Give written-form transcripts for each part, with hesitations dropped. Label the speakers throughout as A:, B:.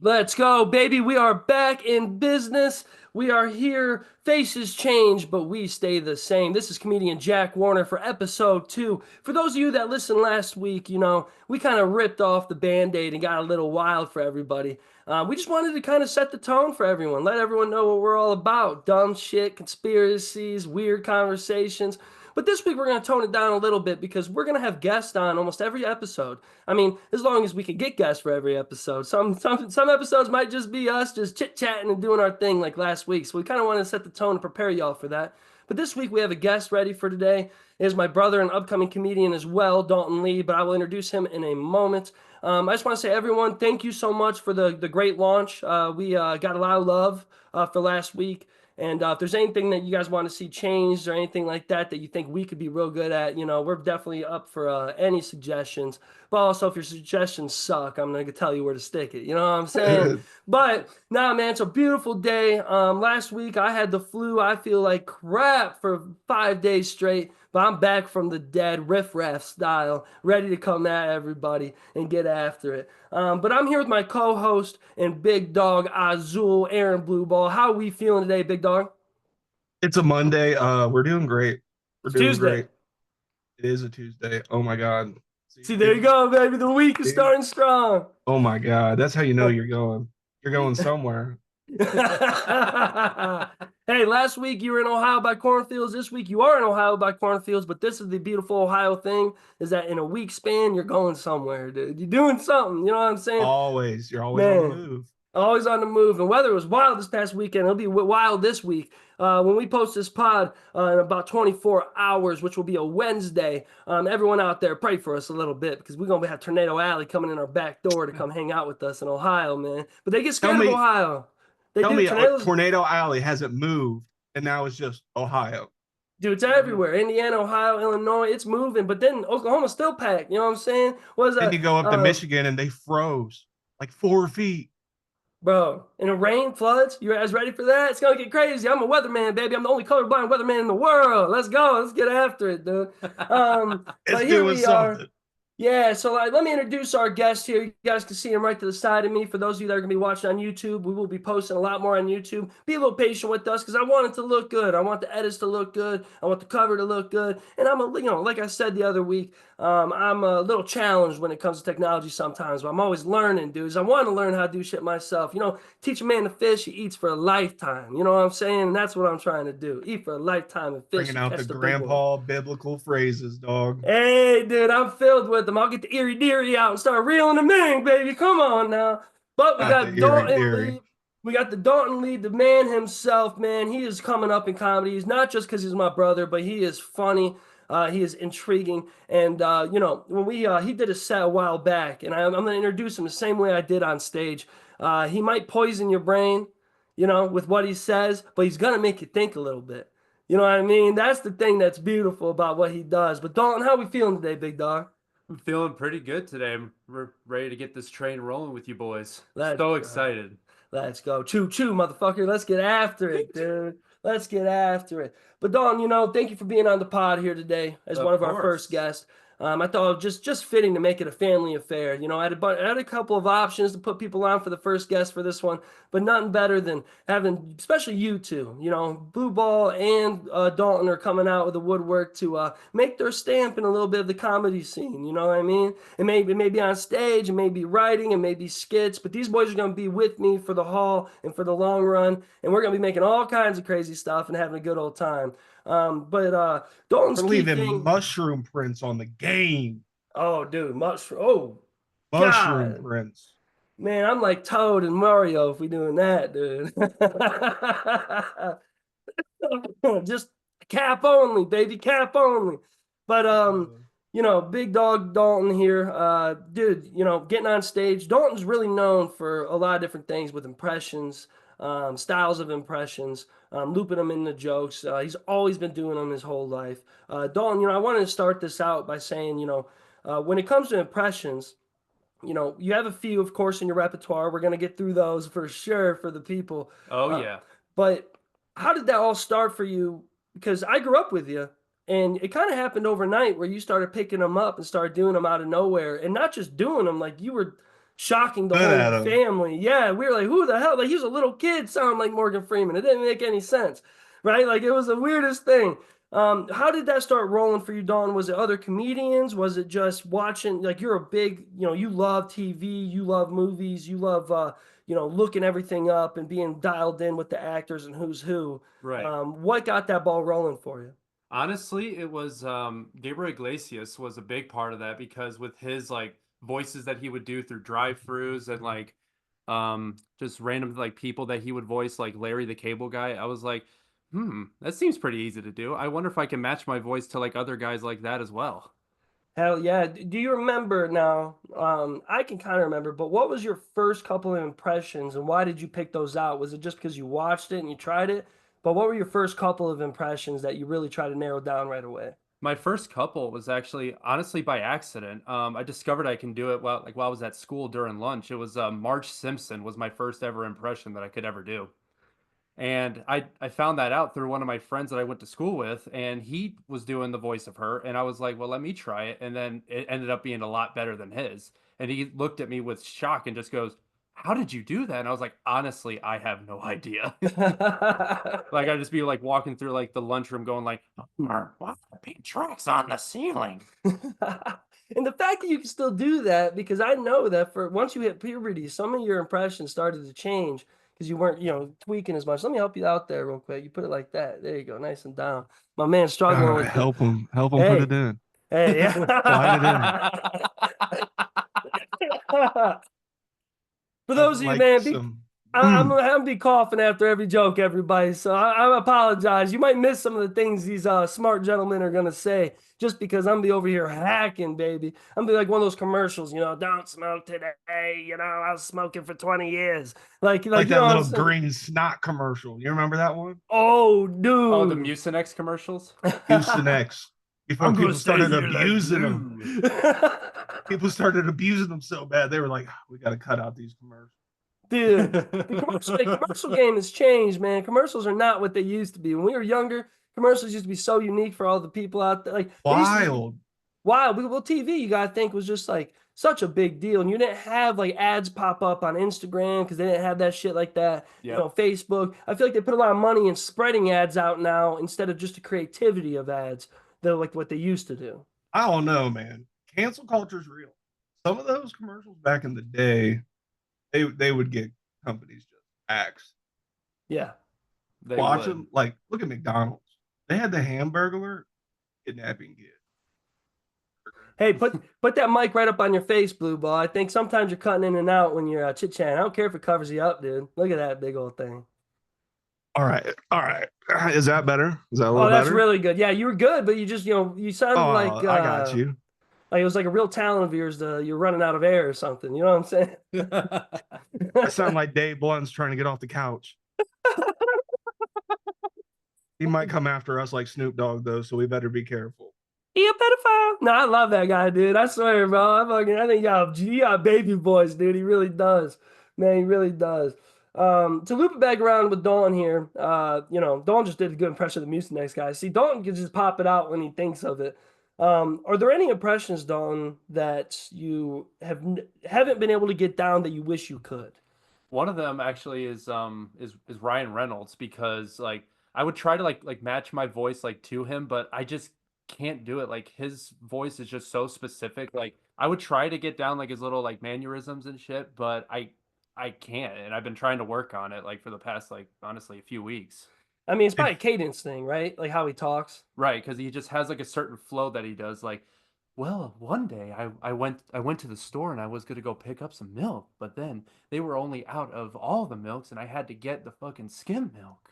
A: Let's go, baby. We are back in business. We are here. Faces change, but we stay the same. This is comedian Jack Warner for episode 2. For those of you that listened last week, we kind of ripped off the band-aid and got a little wild for everybody. We just wanted to kind of set the tone for everyone, let everyone know what we're all about. Dumb shit, conspiracies, weird conversations. But this week we're going to tone it down a little bit because we're going to have guests on almost every episode. I mean, as long as we can get guests for every episode. Some episodes might just be us just chit-chatting and doing our thing like last week. So we kind of want to set the tone and prepare y'all for that. But this week we have a guest ready for today. It is my brother and upcoming comedian as well, Dalton Lieb, but I will introduce him in a moment. I just want to say, everyone, thank you so much for the great launch. We got a lot of love for last week. And if there's anything that you guys want to see changed or anything like that that you think we could be real good at, we're definitely up for any suggestions. But also, if your suggestions suck, I'm going to tell you where to stick it. You know what I'm saying? But nah, man, it's a beautiful day. Last week I had the flu. I feel like crap for 5 days straight, but I'm back from the dead, riff-raff style, ready to come at everybody and get after it. But I'm here with my co-host and big dog Azul, Aaron Blue Ball. How are we feeling today, big dog?
B: It's a Monday. We're doing great. We're
A: It's
B: doing
A: Tuesday.
B: great. It is a Tuesday. Oh my God. See,
A: See, there you go, baby. The week is
B: see?
A: starting strong.
B: Oh my God. That's how you know you're going. You're going somewhere.
A: Hey, last week you were in Ohio by cornfields. This week you are in Ohio by cornfields. But this is the beautiful Ohio thing, is that in a week span, you're going somewhere, dude. You're doing something. You know what I'm saying?
B: Always. You're always on the
A: Man,
B: move.
A: always on the move. And weather was wild this past weekend. It'll be wild this week. When we post this pod in about 24 hours, which will be a Wednesday, everyone out there, pray for us a little bit because we're going to have Tornado Alley coming in our back door to come hang out with us in Ohio, man. But they get
B: Tell
A: scared of
B: me,
A: Ohio. They
B: tell
A: do.
B: me,
A: Tornadoes,
B: Tornado Alley hasn't moved, and now it's just Ohio.
A: dude, it's everywhere. Indiana, Ohio, Illinois, it's moving. But then Oklahoma's still packed. You know what I'm saying? What is
B: Then
A: that?
B: you go up to Michigan, and they froze like 4 feet.
A: Bro, in the rain, floods, you guys ready for that? It's gonna get crazy. I'm a weatherman, baby. I'm the only colorblind weatherman in the world. Let's go. Let's get after it, dude.
B: It's
A: But here
B: doing
A: we are.
B: something.
A: Yeah, so let me introduce our guest here. You guys can see him right to the side of me. For those of you that are going to be watching on YouTube, we will be posting a lot more on YouTube. Be a little patient with us because I want it to look good. I want the edits to look good. I want the cover to look good. And like I said the other week, I'm a little challenged when it comes to technology sometimes, but I'm always learning, dudes. I want to learn how to do shit myself. Teach a man to fish, he eats for a lifetime. You know what I'm saying? And that's what I'm trying to do. Eat for a lifetime and fish
B: Bringing
A: and
B: out the
A: catch the big ones.
B: grandpa biblical phrases, dog.
A: Hey, dude, I'm filled with them. I'll get the eerie deary out and start reeling them in, baby. Come on now. But we
B: Not the
A: got
B: eerie
A: Dalton
B: deary.
A: Lee. We got the Dalton Lee, the man himself, man. He is coming up in comedy. He's not just because he's my brother, but he is funny. He is intriguing. And, when he did a set a while back, and I'm going to introduce him the same way I did on stage. He might poison your brain, with what he says, but he's going to make you think a little bit. You know what I mean? That's the thing that's beautiful about what he does. But Dalton, how we feeling today, big dog?
C: I'm feeling pretty good today. I'm ready to get this train rolling with you boys.
A: Let's
C: So
A: go.
C: excited.
A: Let's go. Choo choo, motherfucker. Let's get after it, dude. Let's get after it. But Dalton, thank you for being on the pod here today as one
C: Of
A: of our first
C: course.
A: guests. I thought it was just fitting to make it a family affair. I had a couple of options to put people on for the first guest for this one, but nothing better than having, especially you two. Blue Ball and Dalton are coming out with the woodwork to make their stamp in a little bit of the comedy scene. You know what I mean? It may be on stage, it may be writing, it may be skits, but these boys are going to be with me for the haul and for the long run, and we're going to be making all kinds of crazy stuff and having a good old time. But Dalton's
B: We're
A: key
B: leaving
A: thing.
B: mushroom prints on the game.
A: Oh, dude, mushroom. Oh,
B: Mushroom
A: God.
B: prints.
A: Man, I'm like Toad and Mario if we doing that, dude. Just cap only, baby, cap only. But big dog Dalton here. Dude, getting on stage. Dalton's really known for a lot of different things with impressions, styles of impressions, looping them into jokes. He's always been doing them his whole life. Dalton, I wanted to start this out by saying, when it comes to impressions, you have a few, of course, in your repertoire. We're going to get through those for sure for the people.
C: Oh
A: Uh,
C: yeah.
A: but how did that all start for you? Because I grew up with you, and it kind of happened overnight where you started picking them up and started doing them out of nowhere, and not just doing them like you were shocking the
B: Good
A: whole
B: at him.
A: family. Yeah, we were like, who the hell? Like, he was a little kid sounding like Morgan Freeman. It didn't make any sense, right? Like, it was the weirdest thing. How did that start rolling for you, Dawn? Was it other comedians? Was it just watching? Like, you're a big, you love TV, you love movies, you love, looking everything up and being dialed in with the actors and who's who.
C: Right.
A: What got that ball rolling for you?
C: Honestly, it was Gabriel Iglesias was a big part of that because with his like voices that he would do through drive-throughs and like just random like people that he would voice like Larry the Cable Guy, I was like, that seems pretty easy to do. I wonder if I can match my voice to like other guys like that as well.
A: Hell yeah. Do you remember now? I can kind of remember, but what was your first couple of impressions and why did you pick those out? Was it just because you watched it and you tried it? But what were your first couple of impressions that you really tried to narrow down right away?
C: My first couple was actually honestly by accident. I discovered I can do it while I was at school during lunch. It was Marge Simpson was my first ever impression that I could ever do. And I found that out through one of my friends that I went to school with, and he was doing the voice of her, and I was like, well, let me try it. And then it ended up being a lot better than his. And he looked at me with shock and just goes, how did you do that? And I was like, honestly, I have no idea. Like I'd just be like walking through like the lunchroom going like, why are big tracks on the ceiling?
A: And the fact that you can still do that, because I know that for once you hit puberty, some of your impressions started to change because you weren't, tweaking as much. Let me help you out there real quick. You put it like that. There you go, nice and down. My man
B: All
A: struggling
B: right,
A: with the
B: help him put
A: hey,
B: it in.
A: hey,
B: Slide it in.
A: yeah. For those
B: Nothing
A: of you,
B: like
A: man,
B: some.
A: I'm gonna be coughing after every joke, everybody. So I apologize. You might miss some of the things these smart gentlemen are gonna say, just because I'm be over here hacking, baby. I'm be like one of those commercials, don't smoke today. I was smoking for 20 years. Like
B: Like
A: you
B: that
A: know what I'm
B: little
A: saying?
B: green snot commercial. You remember that one?
A: Oh,
C: Oh, the
A: dude.
C: Mucinex commercials?
B: Mucinex. Before
A: I'm gonna
B: people
A: stay
B: started
A: here like
B: abusing them.
A: glue.
B: People started abusing them so bad they were like, "Ah, we got to cut out these commercials."
A: Dude, the commercial game has changed, man. Commercials are not what they used to be. When we were younger, commercials used to be so unique for all the people out there. Like they used to just be
B: Wild.
A: wild. Well, TV, you gotta think was just like such a big deal, and you didn't have like ads pop up on Instagram because they didn't have that shit like that.
C: Yep.
A: Facebook. I feel like they put a lot of money in spreading ads out now instead of just the creativity of ads. They're like what they used to do.
B: I don't know, man. Cancel culture's real. Some of those commercials back in the day, they would get companies just axed.
A: Yeah.
C: They
B: Watch
C: would.
B: them. Like, look at McDonald's. They had the Hamburglar kidnapping kid.
A: Hey, put that mic right up on your face, Blue Ball. I think sometimes you're cutting in and out when you're chit chatting. I don't care if it covers you up, dude. Look at that big old thing.
B: All right, all right. Is that better? Is that a
A: Oh,
B: little
A: that's
B: better?
A: really good. Yeah, you were good, but you just you sounded
B: Oh, I got you.
A: like it was like a real talent of yours. You're running out of air or something. You know what I'm saying?
B: I sound like Dave Blunt's trying to get off the couch. He might come after us like Snoop Dogg, though, so we better be careful.
A: He a pedophile? No, I love that guy, dude. I swear, bro. I think you got baby voice, dude. He really does. Man, he really does. To loop it back around with Dawn here, Dawn just did a good impression of the Mucinex guy. See, Dawn can just pop it out when he thinks of it. Are there any impressions, Dawn, that you haven't been able to get down that you wish you could?
C: One of them actually is Ryan Reynolds because like I would try to like match my voice like to him, but I just can't do it. Like his voice is just so specific. Like I would try to get down like his little like mannerisms and shit, but I can't. And I've been trying to work on it like for the past like honestly a few weeks.
A: I mean, it's probably a
B: If
A: cadence thing, right? Like how he talks.
C: Right, because he just has like a certain flow that he does. Like, well, one day I went to the store and I was gonna go pick up some milk, but then they were only out of all the milks and I had to get the fucking skim milk.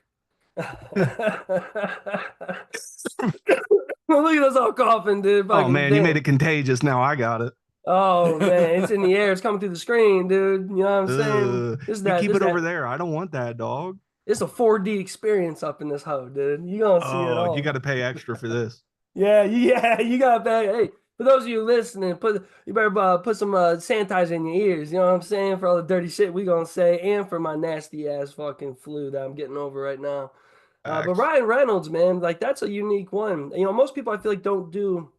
A: Look at us all coughing, dude.
B: oh
A: Fucking
B: man, you made
A: damn.
B: it contagious. Now I got it.
A: Oh man, it's in the air. It's coming through the screen, dude. You know what I'm saying? This is
B: You
A: that.
B: keep
A: This
B: it over
A: that.
B: there. I don't want that, dog.
A: It's a 4D experience up in this hoe, dude. You gonna see it
B: Oh, you got
A: all.
B: to pay extra for this.
A: Yeah, yeah. You got that. Hey, for those of you listening, you better put some sanitizer in your ears. You know what I'm saying? For all the dirty shit we gonna say, and for my nasty ass fucking flu that I'm getting over right now. But
B: Facts.
A: Ryan Reynolds, man, like that's a unique one. Most people I feel like don't do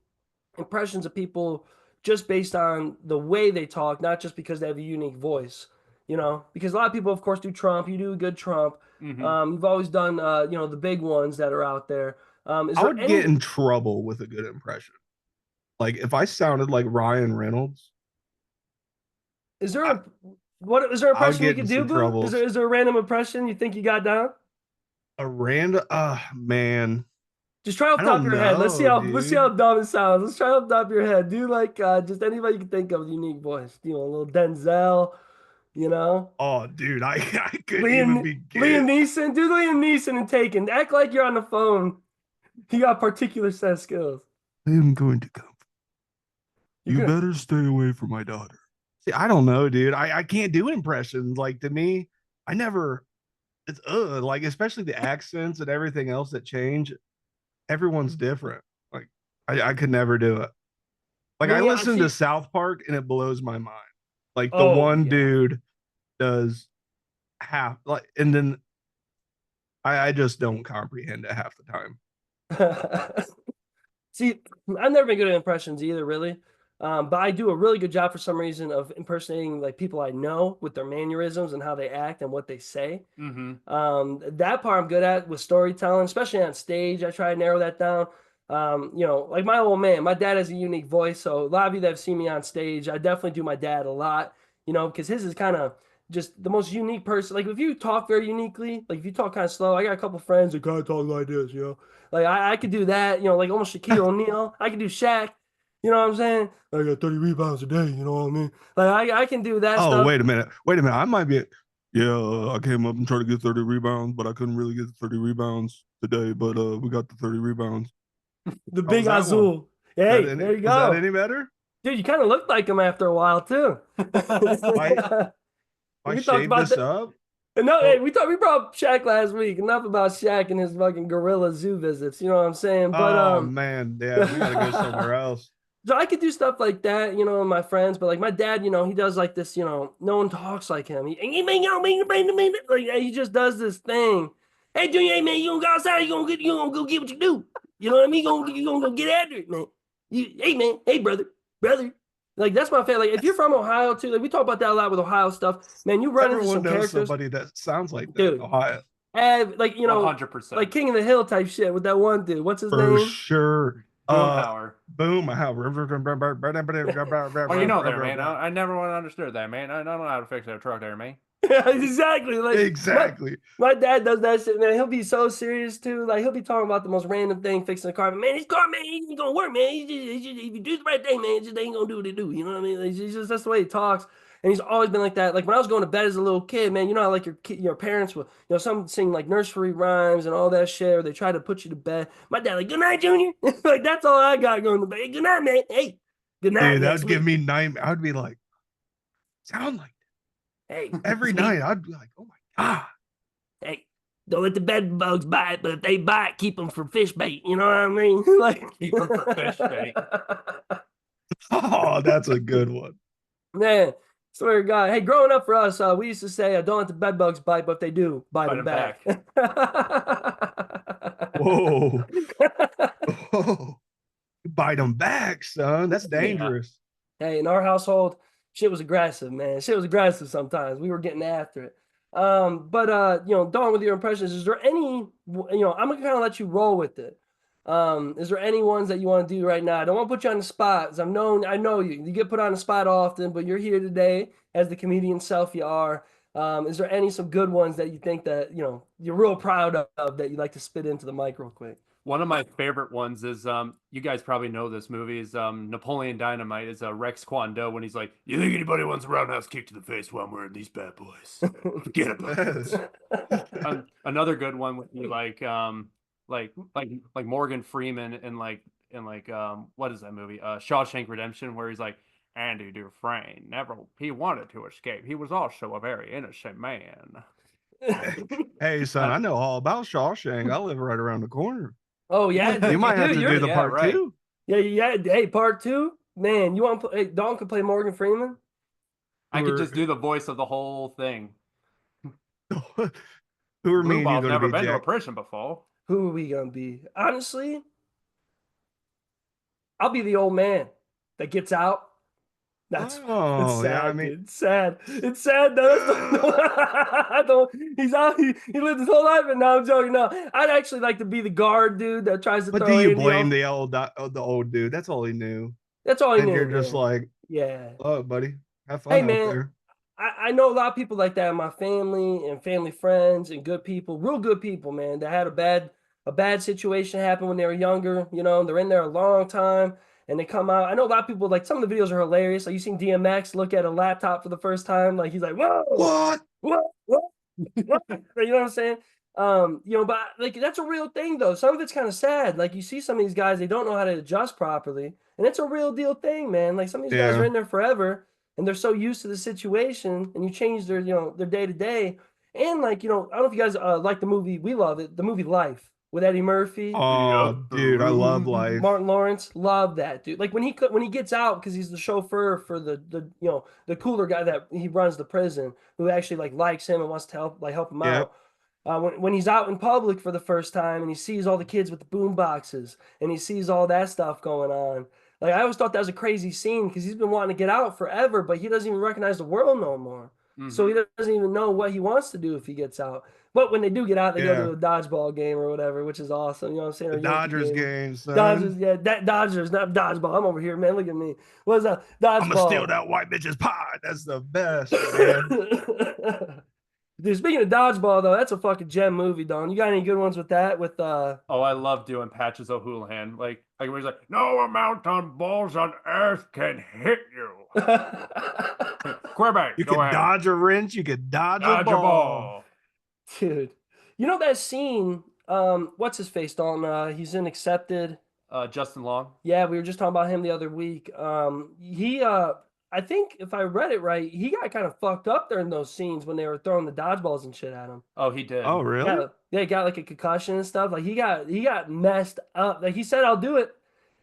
A: impressions of people just based on the way they talk, not just because they have a unique voice. You know, because a lot of people, of course, do Trump. You do a good Trump. You've always done, the big ones that are out there. Is
B: I
A: there
B: would get
A: any?
B: in trouble with a good impression. Like if I sounded like Ryan Reynolds,
A: Is there
B: I,
A: a what? Is there an
B: I would
A: impression you
B: get in
A: could do,
B: some
A: Boo? Is
B: troubles.
A: there a random impression you think you got down?
B: A random, man,
A: Just try off
B: I
A: the top of
B: don't
A: your head.
B: know,
A: Let's see how
B: dude.
A: dumb it sounds. Let's try off the top of your head. Do like just anybody you can think of with a unique voice. You know, a little Denzel, you know.
B: Oh, dude, I couldn't even
A: Liam
B: begin.
A: Neeson. Do Liam Neeson and Taken. Act like you're on the phone. You got a particular set of skills.
B: I am going to come.
A: You're
B: You
A: gonna
B: better stay away from my daughter. See, I don't know, dude. I can't do impressions. Like to me, I never. It's like especially the accents and everything else that change. Everyone's different. Like I could never do it. Like I
A: me, I
B: listen to
A: see.
B: South Park and it blows my mind. Like the
A: Oh
B: one
A: yeah.
B: dude does half like, and then I just don't comprehend it half the time.
A: See, I've never been good at impressions either, really. But I do a really good job for some reason of impersonating like people I know with their mannerisms and how they act and what they say.
C: Mm-hmm.
A: That part I'm good at with storytelling, especially on stage. I try to narrow that down. Like my old man, my dad has a unique voice. So a lot of you that have seen me on stage, I definitely do my dad a lot, because his is kind of just the most unique person. Like if you talk very uniquely, like if you talk kind of slow, I got a couple friends that kind of talk like this. Like I could do that, like almost Shaquille O'Neal. I could do Shaq. You know what I'm saying? I got 30 rebounds a day. You know what I mean? Like I can do that
B: Oh,
A: stuff.
B: wait a minute. Wait a minute. I might be. Yeah, I came up and tried to get 30 rebounds, but I couldn't really get 30 rebounds today. But we got the 30 rebounds.
A: The
B: How
A: big
B: was that one?
A: Azul. Hey, there you
B: Was that
A: go.
B: any better?
A: Dude, you kind of looked like him after a while too.
B: If I
A: We talked
B: shaved
A: about
B: this
A: that.
B: up,
A: No, hey,
B: well,
A: we brought up Shaq last week. Enough about Shaq and his fucking gorilla zoo visits. You know what I'm saying? But
B: oh man, yeah, we got to go somewhere else.
A: so I could do stuff like that, and my friends. But like my dad, he does like this. No one talks like him. He man, like he just does this thing. Hey, Junior, hey man, you gonna go outside? You gonna go get what you do? You know what I mean? You gonna go get after it, man. Hey man, hey brother. Like that's my favorite. Like if you're from Ohio too, like we talk about that a lot with Ohio stuff. Man, you run into
B: Everyone
A: some
B: knows
A: characters,
B: somebody that sounds like that in
A: dude.
B: Ohio,
A: Like
C: 100%.
A: like King of the Hill type shit with that one dude. What's his
B: for
A: name?
B: sure.
C: Boomhauer.
B: Boom.
C: What do you know there, man? I never understood that, man. I don't know how to fix that truck there, man.
A: Exactly. Like
B: Exactly.
A: my dad does that shit, man. He'll be so serious too. Like he'll be talking about the most random thing, fixing the car. But man, this car, man, ain't gonna work, man. If you do the right thing, man, it just ain't gonna do what it do. You know what I mean? Like, it's just that's the way he talks. And he's always been like that. Like when I was going to bed as a little kid, man, you know how like your parents will, some sing like nursery rhymes and all that shit, or they try to put you to bed. My dad like, good night, Junior. Like that's all I got going to bed. Good night, man. Hey, good night
B: Dude, that
A: next
B: would give
A: week.
B: me nightmare. I'd be like, sound like
A: Hey,
B: every
A: sleep.
B: night. I'd be like, oh my God.
A: Hey, don't let the bed bugs bite, but if they bite, keep them for fish bait. You know what I mean? Like,
C: Keep them for fish bait.
B: Oh, that's a good one.
A: Man, swear to God. Hey, growing up for us, we used to say, don't let the bed bugs bite, but if they do, bite them back.
B: Whoa. Whoa. Bite them back, son. That's
C: Yeah.
B: dangerous.
A: Hey, in our household, shit was aggressive, man. Shit was aggressive sometimes. We were getting after it. But Dawn, with your impressions, is there any, I'm gonna kind of let you roll with it. Is there any ones that you want to do right now? I don't want to put you on the spot, because I know you. You get put on the spot often, but you're here today as the comedian self you are. Is there some good ones that you think that, you're real proud of that you like to spit into the mic real quick?
C: One of my favorite ones is you guys probably know this movie is Napoleon Dynamite is Rex Kwon Do when he's like, "You think anybody wants a roundhouse kick to the face while I'm wearing these bad boys? Forget about it." Another good one would be like Morgan Freeman in what is that movie? Shawshank Redemption, where he's like, Andy Dufresne never he wanted to escape. He was also a very innocent man.
B: Hey, son,
C: Uh,
B: I know all about Shawshank. I live right around the corner.
A: Oh yeah,
B: You
A: you
B: might have
A: do.
B: to do the
C: yeah,
B: part
C: right.
B: two.
A: Yeah. Hey, part two, man. You want to play? Hey, Dalton can play Morgan Freeman.
C: I could
B: Who
C: just do the voice of the whole thing.
B: are, who are me
C: Blue
B: and you
C: ball's
B: going to
C: never
B: be,
C: been to a
B: Jack?
C: prison before.
A: Who are we gonna be? Honestly, I'll be the old man that gets out That's it's
B: Oh, yeah. I
A: sad,
B: mean,
A: dude. It's sad. It's sad. No, that's I don't. He's out. He lived his whole life, and now I'm joking. No, I'd actually like to be the guard, dude, that tries to
B: but do
A: throw
B: you
A: Andy
B: blame
A: off.
B: the old dude? That's all he knew.
A: That's all he
B: And
A: knew,
B: you're just
A: man.
B: like,
A: Yeah.
B: oh, buddy, have
A: Hey,
B: fun out
A: man.
B: there.
A: I know a lot of people like that in my family and family friends and good people, real good people, man, that had a bad situation happen when they were younger, and they're in there a long time and they come out. I know a lot of people like some of the videos are hilarious. Like you seen DMX look at a laptop for the first time, like he's like, whoa,
B: What?
A: what? You know what I'm saying? But like that's a real thing though. Some of it's kind of sad. Like you see some of these guys, they don't know how to adjust properly, and it's a real deal thing, man. Like some of these guys are
B: Yeah.
A: in there forever, and they're so used to the situation, and you change their day to day. And like I don't know if you guys like the movie. We love it. The movie Life with Eddie Murphy.
B: Oh,
C: Yep.
B: dude, I love life.
A: Martin Lawrence, love that dude. Like when he gets out because he's the chauffeur for the cooler guy that he runs the prison, who actually like likes him and wants to help him
B: Yep.
A: out. When he's out in public for the first time and he sees all the kids with the boom boxes and he sees all that stuff going on. Like I always thought that was a crazy scene because he's been wanting to get out forever, but he doesn't even recognize the world no more. So he doesn't even know what he wants to do if he gets out. But when they do get out, they go
B: Yeah.
A: to a dodgeball game or whatever, which is awesome. You know what I'm saying?
B: The
A: Or Yankee
B: Dodgers
A: game.
B: game, son.
A: Dodgers, yeah, that Dodgers, not dodgeball. I'm over here, man. Look at me. What's that?
B: I'm gonna steal
A: Dodgeball.
B: that white bitch's pie. That's the best, man.
A: Dude, speaking of dodgeball though, that's a fucking gem movie, Don. You got any good ones with that? With
C: Oh, I love doing Patches O'Houlihan. Like where he's like, no amount of balls on earth can hit you. Quarterback,
B: You
C: go
B: could
C: ahead.
B: dodge a wrench, you could dodge a
C: Dodge a
B: ball.
C: ball.
A: Dude, you know that scene? What's his face, Dalton? He's in Accepted.
C: Justin Long.
A: Yeah, we were just talking about him the other week. I think if I read it right, he got kind of fucked up during those scenes when they were throwing the dodgeballs and shit at him.
C: Oh, he did.
B: Oh, really?
A: Yeah, he got like a concussion and stuff. Like he got messed up. Like he said, "I'll do it,"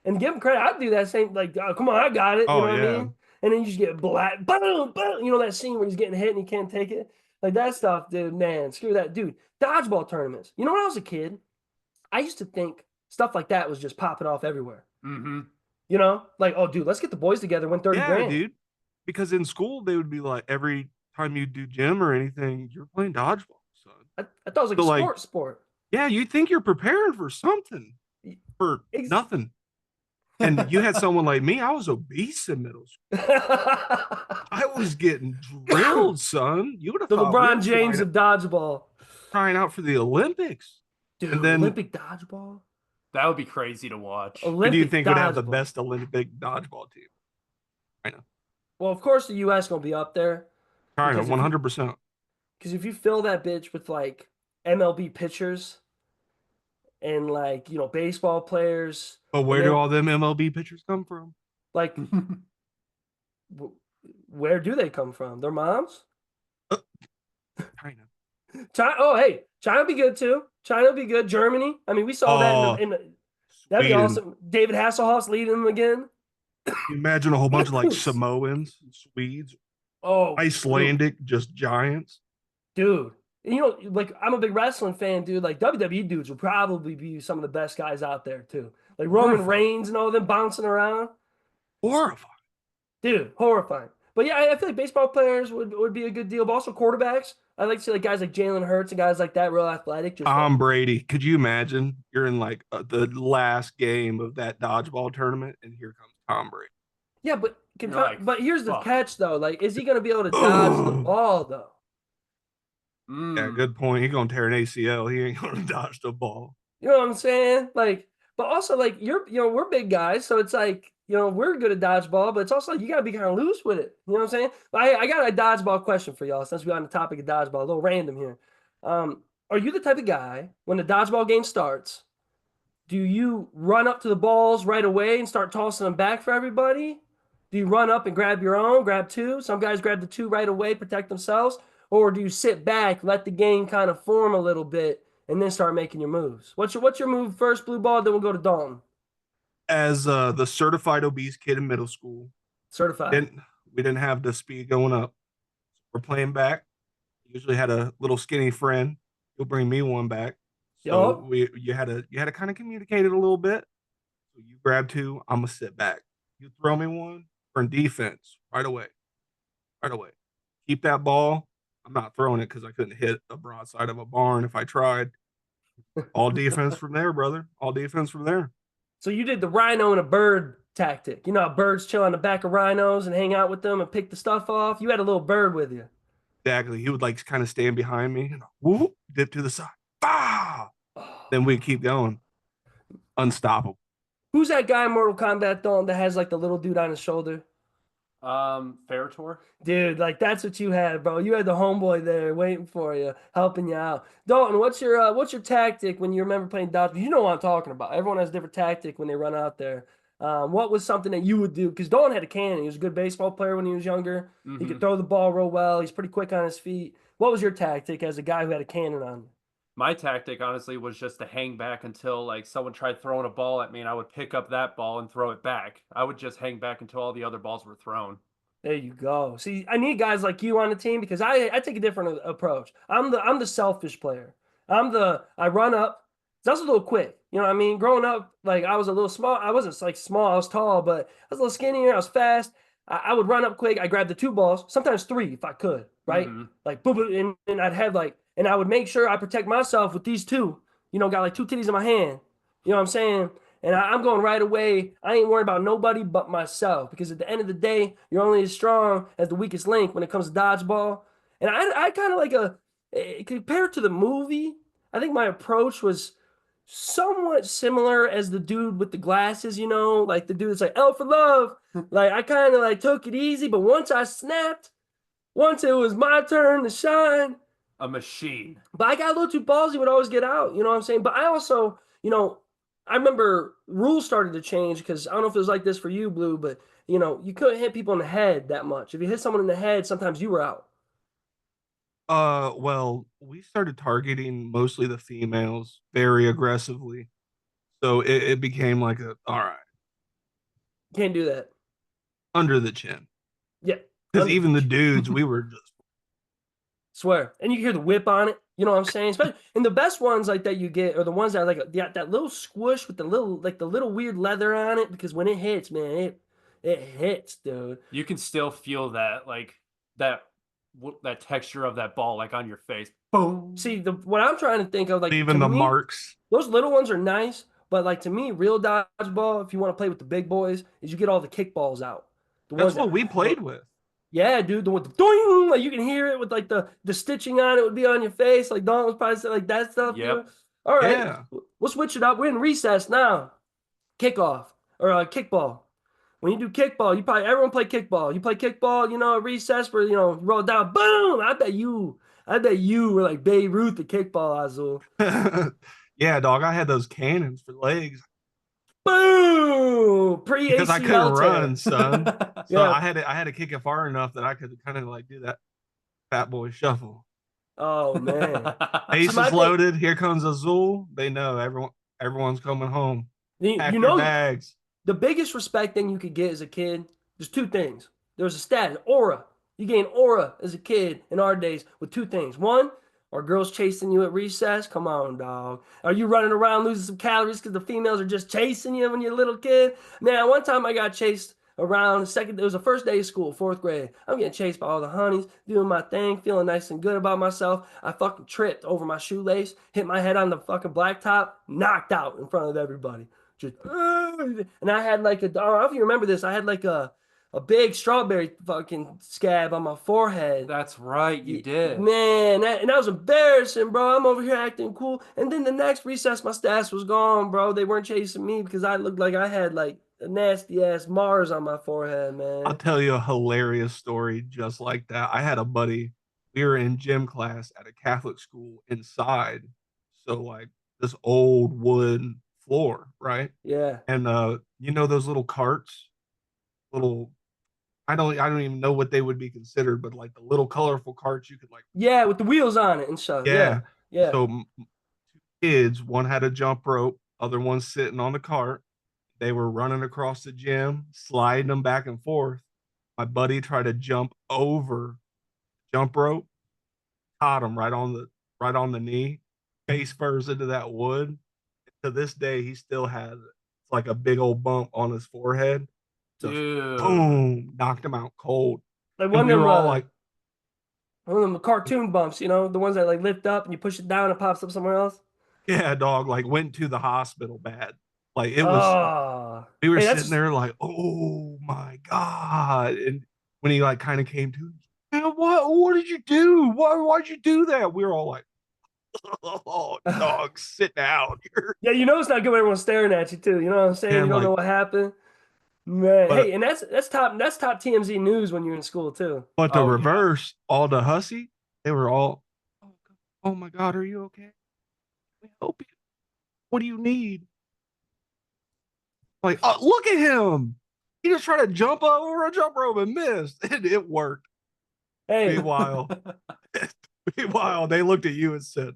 A: and give him credit. I'd do that same. Like, oh, come on, I got it. You
B: Oh,
A: know what I
B: yeah.
A: mean? And then you just get black, boom, boom. You know that scene where he's getting hit and he can't take it. Like that stuff, dude. Man, screw that, dude. Dodgeball tournaments. You know, when I was a kid, I used to think stuff like that was just popping off everywhere.
C: Mm-hmm.
A: You know, like, oh, dude, let's get the boys together, win 30
B: Yeah,
A: grand.
B: dude. Because in school they would be like every time you do gym or anything, you're playing dodgeball, son.
A: I thought it was like
B: So,
A: a
B: like,
A: sport.
B: Yeah, you think you're preparing for something for nothing. And you had someone like me, I was obese in middle school. I was getting drilled, son. You would have
A: The
B: thought
A: LeBron James of dodgeball.
B: trying out for the Olympics.
A: Dude,
B: And then
A: Olympic dodgeball?
C: That would be crazy to watch.
B: who do you think would have the
A: dodgeball.
B: best Olympic dodgeball team? China.
A: Well, of course the U.S. gonna be up there.
B: China,
A: Because if you-
B: 100%.
A: Because if you fill that bitch with like MLB pitchers and like baseball players,
B: But where
A: and
B: do
A: then,
B: all them MLB pitchers come from?
A: like where do they come from? Their moms?
B: China.
A: China. Oh, hey, China would be good too. China would be good. Germany. I mean, we saw that in that'd be
B: Sweden.
A: awesome. David Hasselhoff's leading them again.
B: Imagine a whole bunch of like Samoans, Swedes,
A: Oh,
B: Icelandic, just giants.
A: dude. Like I'm a big wrestling fan, dude. Like WWE dudes will probably be some of the best guys out there too. Like Roman
B: Horrifying.
A: Reigns and all of them bouncing around.
B: Horrifying.
A: Dude, horrifying. But yeah, I feel like baseball players would be a good deal, but also quarterbacks. I like to see like guys like Jalen Hurts and guys like that, real athletic. Just
B: Tom Brady. Could you imagine? You're in like the last game of that dodgeball tournament, and here comes Tom Brady.
A: yeah, but
C: You're like,
A: but here's the
C: fuck.
A: catch though. Like, is he gonna be able to dodge the ball though?
B: Yeah, good point. He's gonna tear an ACL. He ain't gonna dodge the ball.
A: You know what I'm saying? Like, but also like we're big guys, so it's like we're good at dodgeball, but it's also like you gotta be kind of loose with it. You know what I'm saying? But I got a dodgeball question for y'all since we're on the topic of dodgeball, a little random here. Are you the type of guy when the dodgeball game starts? Do you run up to the balls right away and start tossing them back for everybody? Do you run up and grab your own, grab two? Some guys grab the two right away, protect themselves. Or do you sit back, let the game kind of form a little bit, and then start making your moves? What's your move first, blue ball? Then we'll go to Dalton.
B: As the certified obese kid in middle school,
A: Certified.
B: we didn't have the speed going up. We're playing back. Usually had a little skinny friend. He'll bring me one back. So you had to kind of communicate it a little bit. So you grab two, I'm gonna sit back. You throw me one, we're in defense. right away, right away. Keep that ball. I'm not throwing it because I couldn't hit a broadside of a barn if I tried. All defense from there, brother. All defense from there.
A: So you did the rhino and a bird tactic. You know how birds chill on the back of rhinos and hang out with them and pick the stuff off? You had a little bird with you.
B: Exactly. He would like kind of stand behind me and whoop, dip to the side. Bah! Then we keep going. Unstoppable.
A: Who's that guy in Mortal Kombat, Dalton, that has like the little dude on his shoulder?
C: Ferritor.
A: Dude, like that's what you had, bro. You had the homeboy there waiting for you, helping you out. Dalton, what's your tactic when you remember playing dodgeball? You know what I'm talking about. Everyone has a different tactic when they run out there. What was something that you would do? Because Dalton had a cannon. He was a good baseball player when he was younger. He could throw the ball real well. He's pretty quick on his feet. What was your tactic as a guy who had a cannon on you?
C: My tactic, honestly, was just to hang back until like someone tried throwing a ball at me, and I would pick up that ball and throw it back. I would just hang back until all the other balls were thrown.
A: There you go. See, I need guys like you on the team because I take a different approach. I'm the selfish player. I run up. I was a little quick. You know what I mean? Growing up, like I was a little small. I wasn't like small. I was tall, but I was a little skinnier. I was fast. I would run up quick. I grabbed the two balls, sometimes three if I could, right? Like boom, boom, and I'd have like, and I would make sure I protect myself with these two. You know, got like two titties in my hand. You know what I'm saying? And I'm going right away. I ain't worried about nobody but myself because at the end of the day, you're only as strong as the weakest link when it comes to dodgeball. And I kind of like compared to the movie, I think my approach was somewhat similar as the dude with the glasses, you know, like the dude that's like, L for love. Like I kind of like took it easy, but once I snapped, once it was my turn to shine,
C: A machine.
A: but I got a little too ballsy, would always get out, you know what I'm saying? But I also, you know, I remember rules started to change because I don't know if it was like this for you, Blue, but you know, you couldn't hit people in the head that much. If you hit someone in the head, sometimes you were out.
B: Well, we started targeting mostly the females very aggressively. So it became like a all right,
A: Can't do that.
B: under the chin.
A: Yeah.
B: Because even the dudes, we were just
A: Swear. And you hear the whip on it. You know what I'm saying? Especially, and the best ones like that you get are the ones that are like that little squish with the little weird leather on it because when it hits, man, it hits, dude.
C: You can still feel that, like that that texture of that ball, like on your face. Boom.
A: See, what I'm trying to think of, like
B: leaving
A: to
B: the
A: me,
B: marks.
A: those little ones are nice, but like to me, real dodgeball, if you want to play with the big boys, is you get all the kickballs out. The
B: That's
A: ones
B: what
A: that
B: we played with.
A: yeah, dude, the with the doing, like you can hear it with like the stitching on it would be on your face. Like Don was probably saying like that stuff.
C: Yep.
A: Dude. All right,
B: Yeah.
A: we'll switch it up. We're in recess now. Kickoff or kickball. When you do kickball, you probably everyone play kickball. You play kickball, you know, at recess where you know you roll down, boom. I bet you were like Babe Ruth at kickball, Azul.
B: Yeah, dog. I had those cannons for legs
A: Boom! Pre
B: because I couldn't
A: ACL tear.
B: run, son. So
A: Yeah.
B: I had to kick it far enough that I could kind of like do that fat boy shuffle.
A: Oh man.
B: Ace
A: my
B: is
A: thing-
B: loaded. Here comes Azul. They know everyone's coming home. Pack
A: You
B: your
A: know
B: bags.
A: the biggest respect thing you could get as a kid, there's two things. There's a status, aura. You gain aura as a kid in our days with two things. One, are girls chasing you at recess? Come on, dog. Are you running around losing some calories because the females are just chasing you when you're a little kid? Man, one time I got chased around second. It was the first day of school, fourth grade. I'm getting chased by all the honeys, doing my thing, feeling nice and good about myself. I fucking tripped over my shoelace, hit my head on the fucking blacktop, knocked out in front of everybody. Just, and I had like I don't know if you remember this. I had like a big strawberry fucking scab on my forehead.
C: That's right, you did.
A: Man, and that was embarrassing, bro. I'm over here acting cool. And then the next recess, my stash was gone, bro. They weren't chasing me because I looked like I had like a nasty ass Mars on my forehead,
B: I'll
A: man.
B: tell you a hilarious story just like that. I had a buddy. We were in gym class at a Catholic school inside. So like this old wood floor, right?
A: Yeah.
B: And you know those little carts, little I don't even know what they would be considered, but like the little colorful carts you could like
A: Yeah, with the wheels on it and stuff.
B: yeah.
A: Yeah. Yeah.
B: So two kids, one had a jump rope, other one sitting on the cart. They were running across the gym, sliding them back and forth. My buddy tried to jump over jump rope, caught him right on the knee, face first into that wood. To this day, he still has it. It's like a big old bump on his forehead. Just
C: Dude.
B: boom, knocked him out cold.
A: Like
B: And we were all like,
A: one of them cartoon bumps, the ones that like lift up and you push it down and it pops up somewhere else.
B: yeah, dog, like went to the hospital bad. Like it was,
A: Oh,
B: we were
A: hey,
B: sitting there like, oh my God. And when he like kind of came to, man, what did you do? Why'd you do that? We were all like, oh, dog, sit down here.
A: yeah, it's not good when everyone's staring at you too. You know what I'm saying?
B: And
A: You don't know
B: like,
A: what happened, man.
B: but
A: Hey, and that's top TMZ news when you're in school too.
B: but the
C: Oh yeah.
B: reverse, all the hussy, they were all, oh my God, are you okay? We help you. What do you need? Like, oh, look at him. He just tried to jump over a jump rope and missed. And it worked.
A: Hey,
B: Meanwhile, meanwhile, they looked at you and said,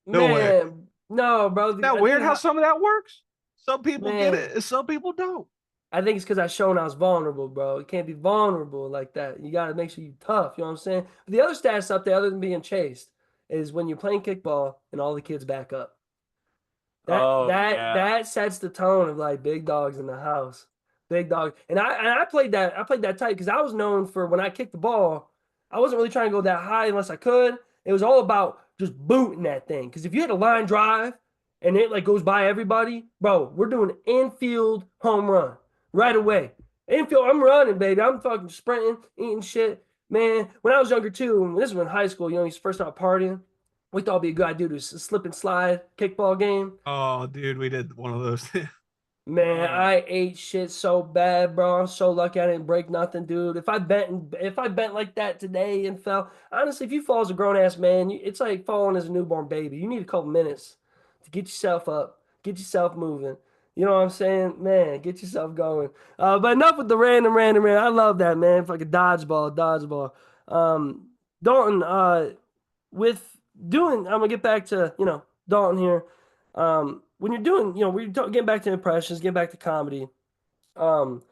B: no way.
A: man, no, bro.
B: Isn't that
A: I
B: weird
A: think
B: how some of that works? Some people get
A: man,
B: it and some people don't.
A: I think it's because I shown I was vulnerable, bro. You can't be vulnerable like that. You got to make sure you're tough. You know what I'm saying? But the other stats up there, other than being chased, is when you're playing kickball and all the kids back up. That
C: Oh
A: that
C: yeah.
A: that sets the tone of like big dogs in the house, big dog. And I played that tight because I was known for when I kicked the ball, I wasn't really trying to go that high unless I could. It was all about just booting that thing. Because if you hit a line drive and it like goes by everybody, bro, we're doing infield home run right away. Infield, I'm running, baby. I'm fucking sprinting, eating shit. Man, when I was younger too, and this was in high school, you first started partying. We thought it'd be a good idea to do a slip and slide kickball game.
B: Oh, dude, we did one of those.
A: Man,
C: Man.
A: I ate shit so bad, bro. I'm so lucky I didn't break nothing, dude. If I bent like that today and fell, honestly, if you fall as a grown ass man, it's like falling as a newborn baby. You need a couple minutes to get yourself up, get yourself moving. You know what I'm saying, man? Get yourself going. But enough with the random. I love that, man. Fucking dodgeball. Um, Dalton, with doing, I'm gonna get back to Dalton here. When you're doing, getting back to impressions, getting back to comedy. Um,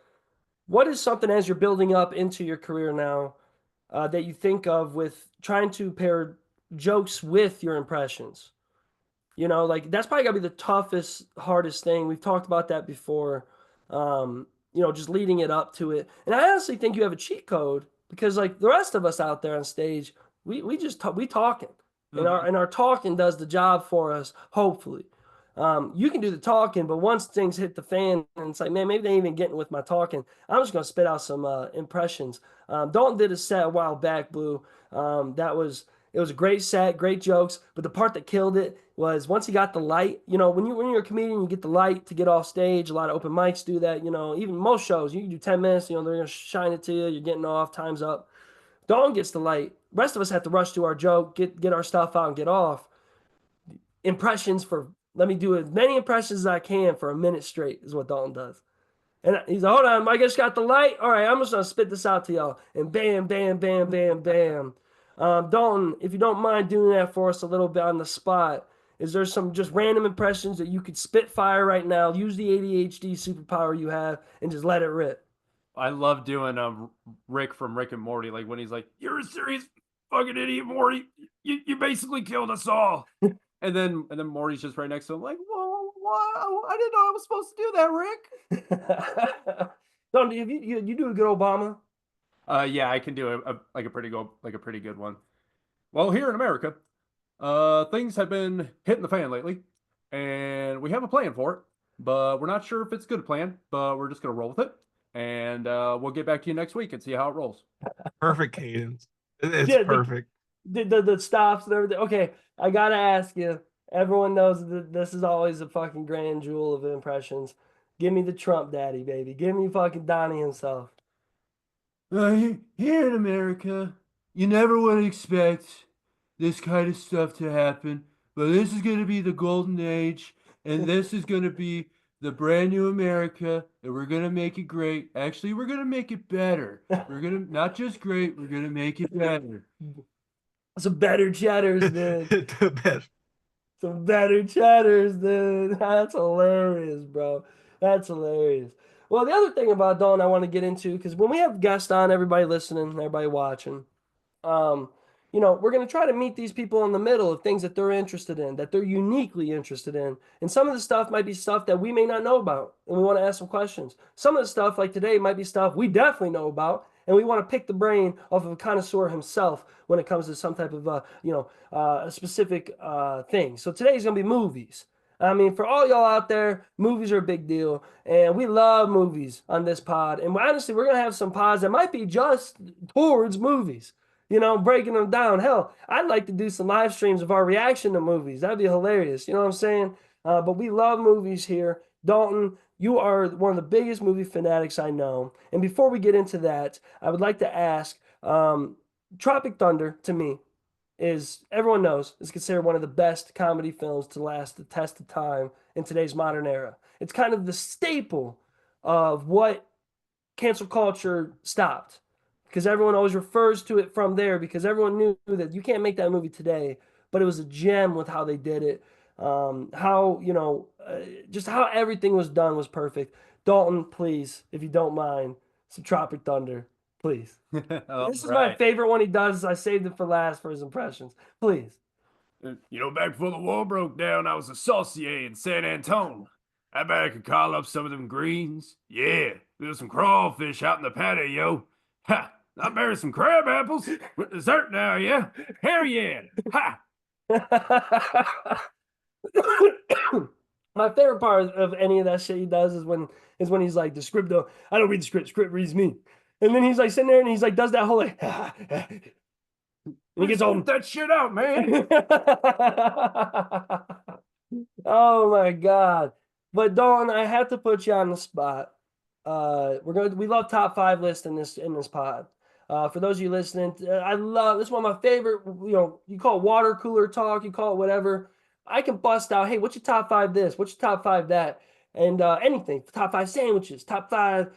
A: what is something as you're building up into your career now that you think of with trying to pair jokes with your impressions? Like that's probably gotta be the toughest, hardest thing. We've talked about that before. Just leading it up to it. And I honestly think you have a cheat code because like the rest of us out there on stage, we just we talking. And our
C: Mhm.
A: and our talking does the job for us, hopefully. You can do the talking, but once things hit the fan and it's like, man, maybe they ain't even getting with my talking. I'm just gonna spit out some impressions. Dalton did a set a while back, Blue. It was a great set, great jokes, but the part that killed it was once he got the light. When you're a comedian, you get the light to get off stage. A lot of open mics do that. Even most shows, you can do 10 minutes. They're gonna shine it to you. You're getting off. Time's up. Dalton gets the light. The rest of us have to rush to our joke, get our stuff out, and get off. Impressions for let me do as many impressions as I can for a minute straight is what Dalton does. And he's like, hold on, I just got the light. All right, I'm just gonna spit this out to y'all. And bam, bam, bam, bam, bam. Dalton, if you don't mind doing that for us a little bit on the spot, is there some just random impressions that you could spit fire right now? Use the ADHD superpower you have and just let it rip.
C: I love doing Rick from Rick and Morty, like when he's like, "You're a serious fucking idiot, Morty. You basically killed us all." And then Morty's just right next to him, like, "Whoa, whoa, I didn't know I was supposed to do that, Rick."
A: Dalton, you do a good Obama.
C: Yeah, I can do like a pretty good one. Well, here in America, things have been hitting the fan lately, and we have a plan for it, but we're not sure if it's a good plan, but we're just gonna roll with it, and we'll get back to you next week and see how it rolls.
B: Perfect cadence. It's
A: Yeah,
B: perfect.
A: the stops and everything. Okay, I gotta ask you. Everyone knows that this is always a fucking grand jewel of impressions. Give me the Trump daddy, baby. Give me fucking Donnie himself.
C: Here in America, you never would expect this kind of stuff to happen, but this is going to be the golden age, and this is going to be the brand new America, and we're going to make it great. Actually, we're going to make it better. We're going to, not just great, we're going to make it better.
A: Some better cheddars, dude.
B: The best.
A: Some better cheddars, dude. That's hilarious, bro. That's hilarious. Well, the other thing about Dawn I want to get into, because when we have guests on, everybody listening, everybody watching, um, we're going to try to meet these people in the middle of things that they're interested in, that they're uniquely interested in. And some of the stuff might be stuff that we may not know about, and we want to ask some questions. Some of the stuff, like today, might be stuff we definitely know about, and we want to pick the brain of a connoisseur himself when it comes to some type of, a specific thing. So today's going to be movies. I mean, for all y'all out there, movies are a big deal, and we love movies on this pod. And honestly, we're going to have some pods that might be just towards movies, breaking them down. Hell, I'd like to do some live streams of our reaction to movies. That'd be hilarious. You know what I'm saying? But we love movies here. Dalton, you are one of the biggest movie fanatics I know. And before we get into that, I would like to ask, Tropic Thunder, to me, everyone knows, is considered one of the best comedy films to last the test of time in today's modern era. It's kind of the staple of what cancel culture stopped, because everyone always refers to it from there, because everyone knew that you can't make that movie today, but it was a gem with how they did it. Just how everything was done was perfect. Dalton, please, if you don't mind, some Tropic Thunder, please. This is my favorite one he does. I saved it for last for his impressions. Please.
D: Back before the war broke down, I was a saucier in San Antone. I bet I could call up some of them greens. Yeah, there's some crawfish out in the patio. Ha! Not bury some crab apples with dessert now, yeah? Hell yeah! Ha!
A: My favorite part of any of that shit he does is when he's like, the script, though, I don't read the script reads me. And then he's like sitting there and he's like, does that whole like, and he gets all
D: that shit out, man.
A: Oh my God. But Dawn, I have to put you on the spot. We love top 5 lists in this pod. For those of you listening, I love this is one of my favorite, you call it water cooler talk, you call it whatever. I can bust out, hey, what's your top 5 this? What's your top 5 that? And anything, top 5 sandwiches, top 5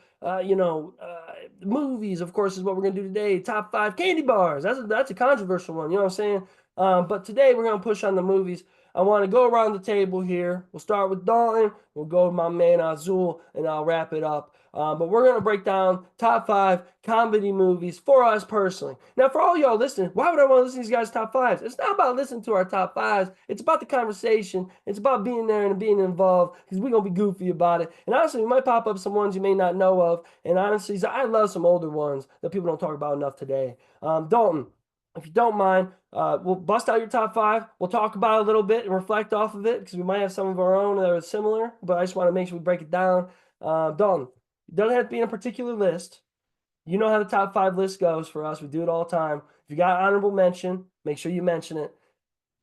A: movies, of course, is what we're gonna do today. Top 5 candy bars. That's a controversial one, you know what I'm saying? But today we're gonna push on the movies. I want to go around the table here. We'll start with Dalton. We'll go with my man Azul, and I'll wrap it up. But we're going to break down top 5 comedy movies for us personally. Now, for all y'all listening, why would I want to listen to these guys' top 5s? It's not about listening to our top 5s. It's about the conversation. It's about being there and being involved, because we're going to be goofy about it. And honestly, we might pop up some ones you may not know of. And honestly, I love some older ones that people don't talk about enough today. Dalton, if you don't mind, we'll bust out your top 5. We'll talk about it a little bit and reflect off of it, because we might have some of our own that are similar, but I just want to make sure we break it down. Dalton, it doesn't have to be in a particular list. You know how the top 5 list goes for us. We do it all the time. If you got honorable mention, make sure you mention it.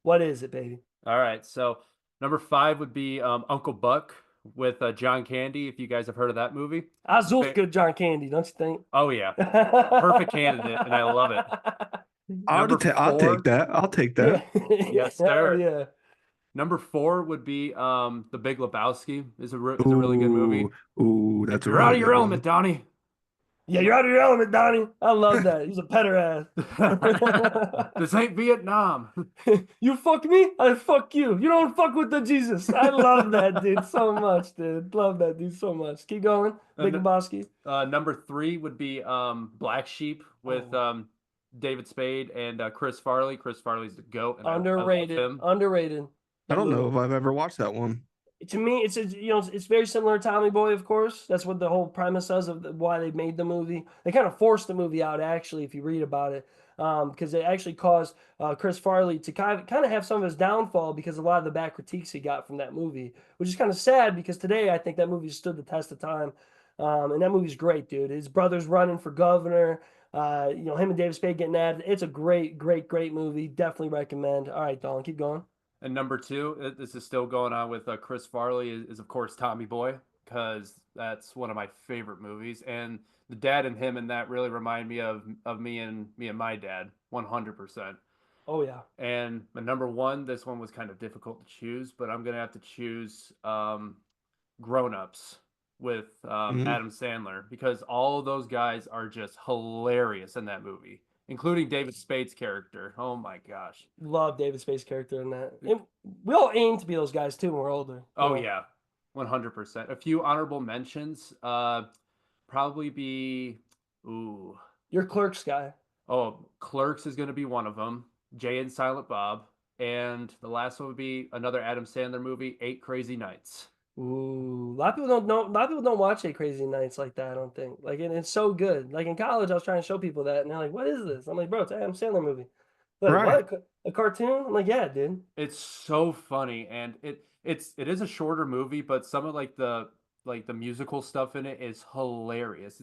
A: What is it, baby?
C: All right. So number 5 would be Uncle Buck with John Candy, if you guys have heard of that movie.
A: Azul's good John Candy, don't you think?
C: Oh, yeah. Perfect candidate, and I love it.
B: I'll take that. I'll take that.
C: Yes, sir.
A: Yeah.
C: Number 4 would be The Big Lebowski. Is a really good movie.
B: Ooh, that's
D: You're out of your element, Donnie.
A: Yeah, you're out of your element, Donnie. I love that. He's a petter ass.
D: This ain't Vietnam.
A: You fuck me, I fuck you. You don't fuck with the Jesus. I love that dude so much, dude. Love that dude so much. Keep going. Big Lebowski.
C: Number 3 would be Black Sheep with David Spade and Chris Farley. Chris Farley's the GOAT. And
A: underrated.
C: I love him.
A: Underrated.
B: I don't know if I've ever watched that one.
A: To me, it's very similar to Tommy Boy, of course. That's what the whole premise is of why they made the movie. They kind of forced the movie out, actually, if you read about it, because it actually caused Chris Farley to kind of have some of his downfall because of a lot of the bad critiques he got from that movie, which is kind of sad, because today I think that movie stood the test of time, and that movie's great, dude. His brother's running for governor. Him and David Spade getting at it. It's a great movie. Definitely recommend. All right, Don, keep going.
C: And number 2, this is still going on with Chris Farley, is of course Tommy Boy, because that's one of my favorite movies. And the dad and him in that really remind me of me and my dad, 100%.
A: Oh yeah.
C: And my number 1, this one was kind of difficult to choose, but I'm gonna have to choose Grown Ups with Adam Sandler, because all of those guys are just hilarious in that movie, including David Spade's character. Oh my gosh.
A: Love David Spade's character in that. And we all aim to be those guys too when we're older.
C: Oh yeah, 100%. A few honorable mentions, probably be,
A: your Clerks guy.
C: Oh, Clerks is going to be one of them. Jay and Silent Bob, and the last one would be another Adam Sandler movie, Eight Crazy Nights.
A: Ooh, a lot of people don't know. A lot of people don't watch Eight Crazy Nights like that. I don't think. Like, and it's so good. Like in college, I was trying to show people that, and they're like, "What is this?" I'm like, "Bro, it's an Adam Sandler movie." Like,
B: Right.
A: what? A cartoon? I'm like, "Yeah, dude."
C: It's so funny, and it is a shorter movie, but some of like the musical stuff in it is hilarious.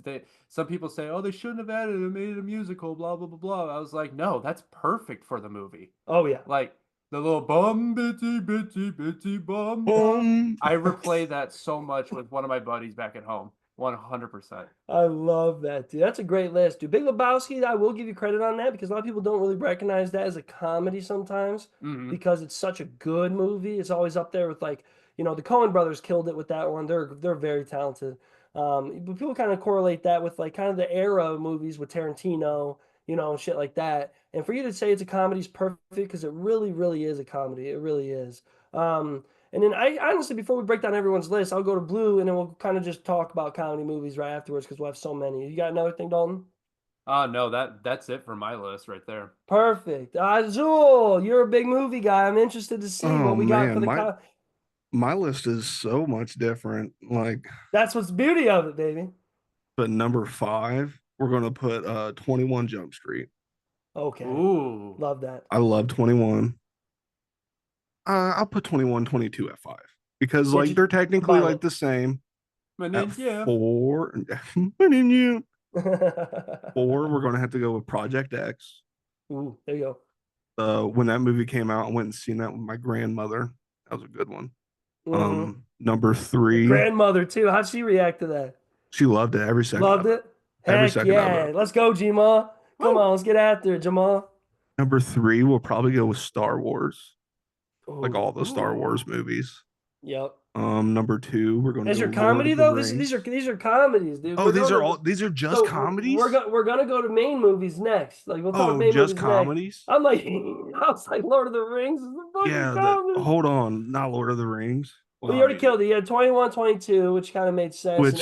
C: Some people say, "Oh, they shouldn't have added it, made it a musical," blah blah blah blah. I was like, "No, that's perfect for the movie."
A: Oh yeah.
C: Like the little bum bitty bitty bitty bum bum.
B: Boom.
C: I replay that so much with one of my buddies back at home. 100%.
A: I love that, dude. That's a great list, dude. Big Lebowski, I will give you credit on that because a lot of people don't really recognize that as a comedy sometimes
C: Hmm.
A: because it's such a good movie. It's always up there with like, the Coen brothers killed it with that one. They're very talented. But people kind of correlate that with like kind of the era of movies with Tarantino, and shit like that. And for you to say it's a comedy is perfect because it really, really is a comedy. It really is. And then I honestly, before we break down everyone's list, I'll go to Blue and then we'll kind of just talk about comedy movies right afterwards because we'll have so many. You got another thing, Dalton?
C: No, that's it for my list right there.
A: Perfect. Azul, you're a big movie guy. I'm interested to see
B: Oh
A: what we got for
B: man,
A: the
B: my list is so much different. Like,
A: That's what's the beauty of it, baby.
B: but number 5, we're gonna put 21 Jump Street.
A: Okay.
C: Ooh.
A: Love that.
B: I love 21. I'll put 21, 22 at 5 because
A: Yeah,
B: like
A: just
B: they're technically
A: combine
B: like the same.
C: And
B: At
C: then, yeah.
B: 4, but in you
A: it.
B: 4, we're gonna have to go with Project X.
A: Ooh, there you
B: When that movie came out, I went and seen that with my grandmother. That was a good one.
A: go.
B: Number
A: Your
B: 3,
A: grandmother too. How'd she react to that?
B: she loved it every second
A: Loved
B: of it.
A: it?
B: Every
A: Heck
B: second of it.
A: yeah. Let's go, G-Ma. Come
C: Woo!
A: on, let's get after it, Jamal.
B: Number 3, we'll probably go with Star Wars, like
A: Ooh,
B: all the Star Wars
C: Ooh.
B: movies.
A: yep.
B: Number 2, we're gonna
A: As
B: go
A: your
B: Lord
A: comedy
B: of the
A: though, these are
B: Rings.
A: these are comedies, dude.
B: Oh,
A: We're going to
B: these are just
A: so we're
B: comedies.
A: gonna we're gonna go to main movies next. Like we'll talk
B: Oh,
A: main
B: just
A: movies next.
B: comedies.
A: I'm like, I was like, Lord of the Rings is a fucking
B: Yeah, the
A: comedy.
B: hold on, not Lord of the Rings.
A: Well,
B: Well,
A: you
B: I
A: already
B: mean,
A: killed it. You had 21, 22, which kind of made sense. And
B: which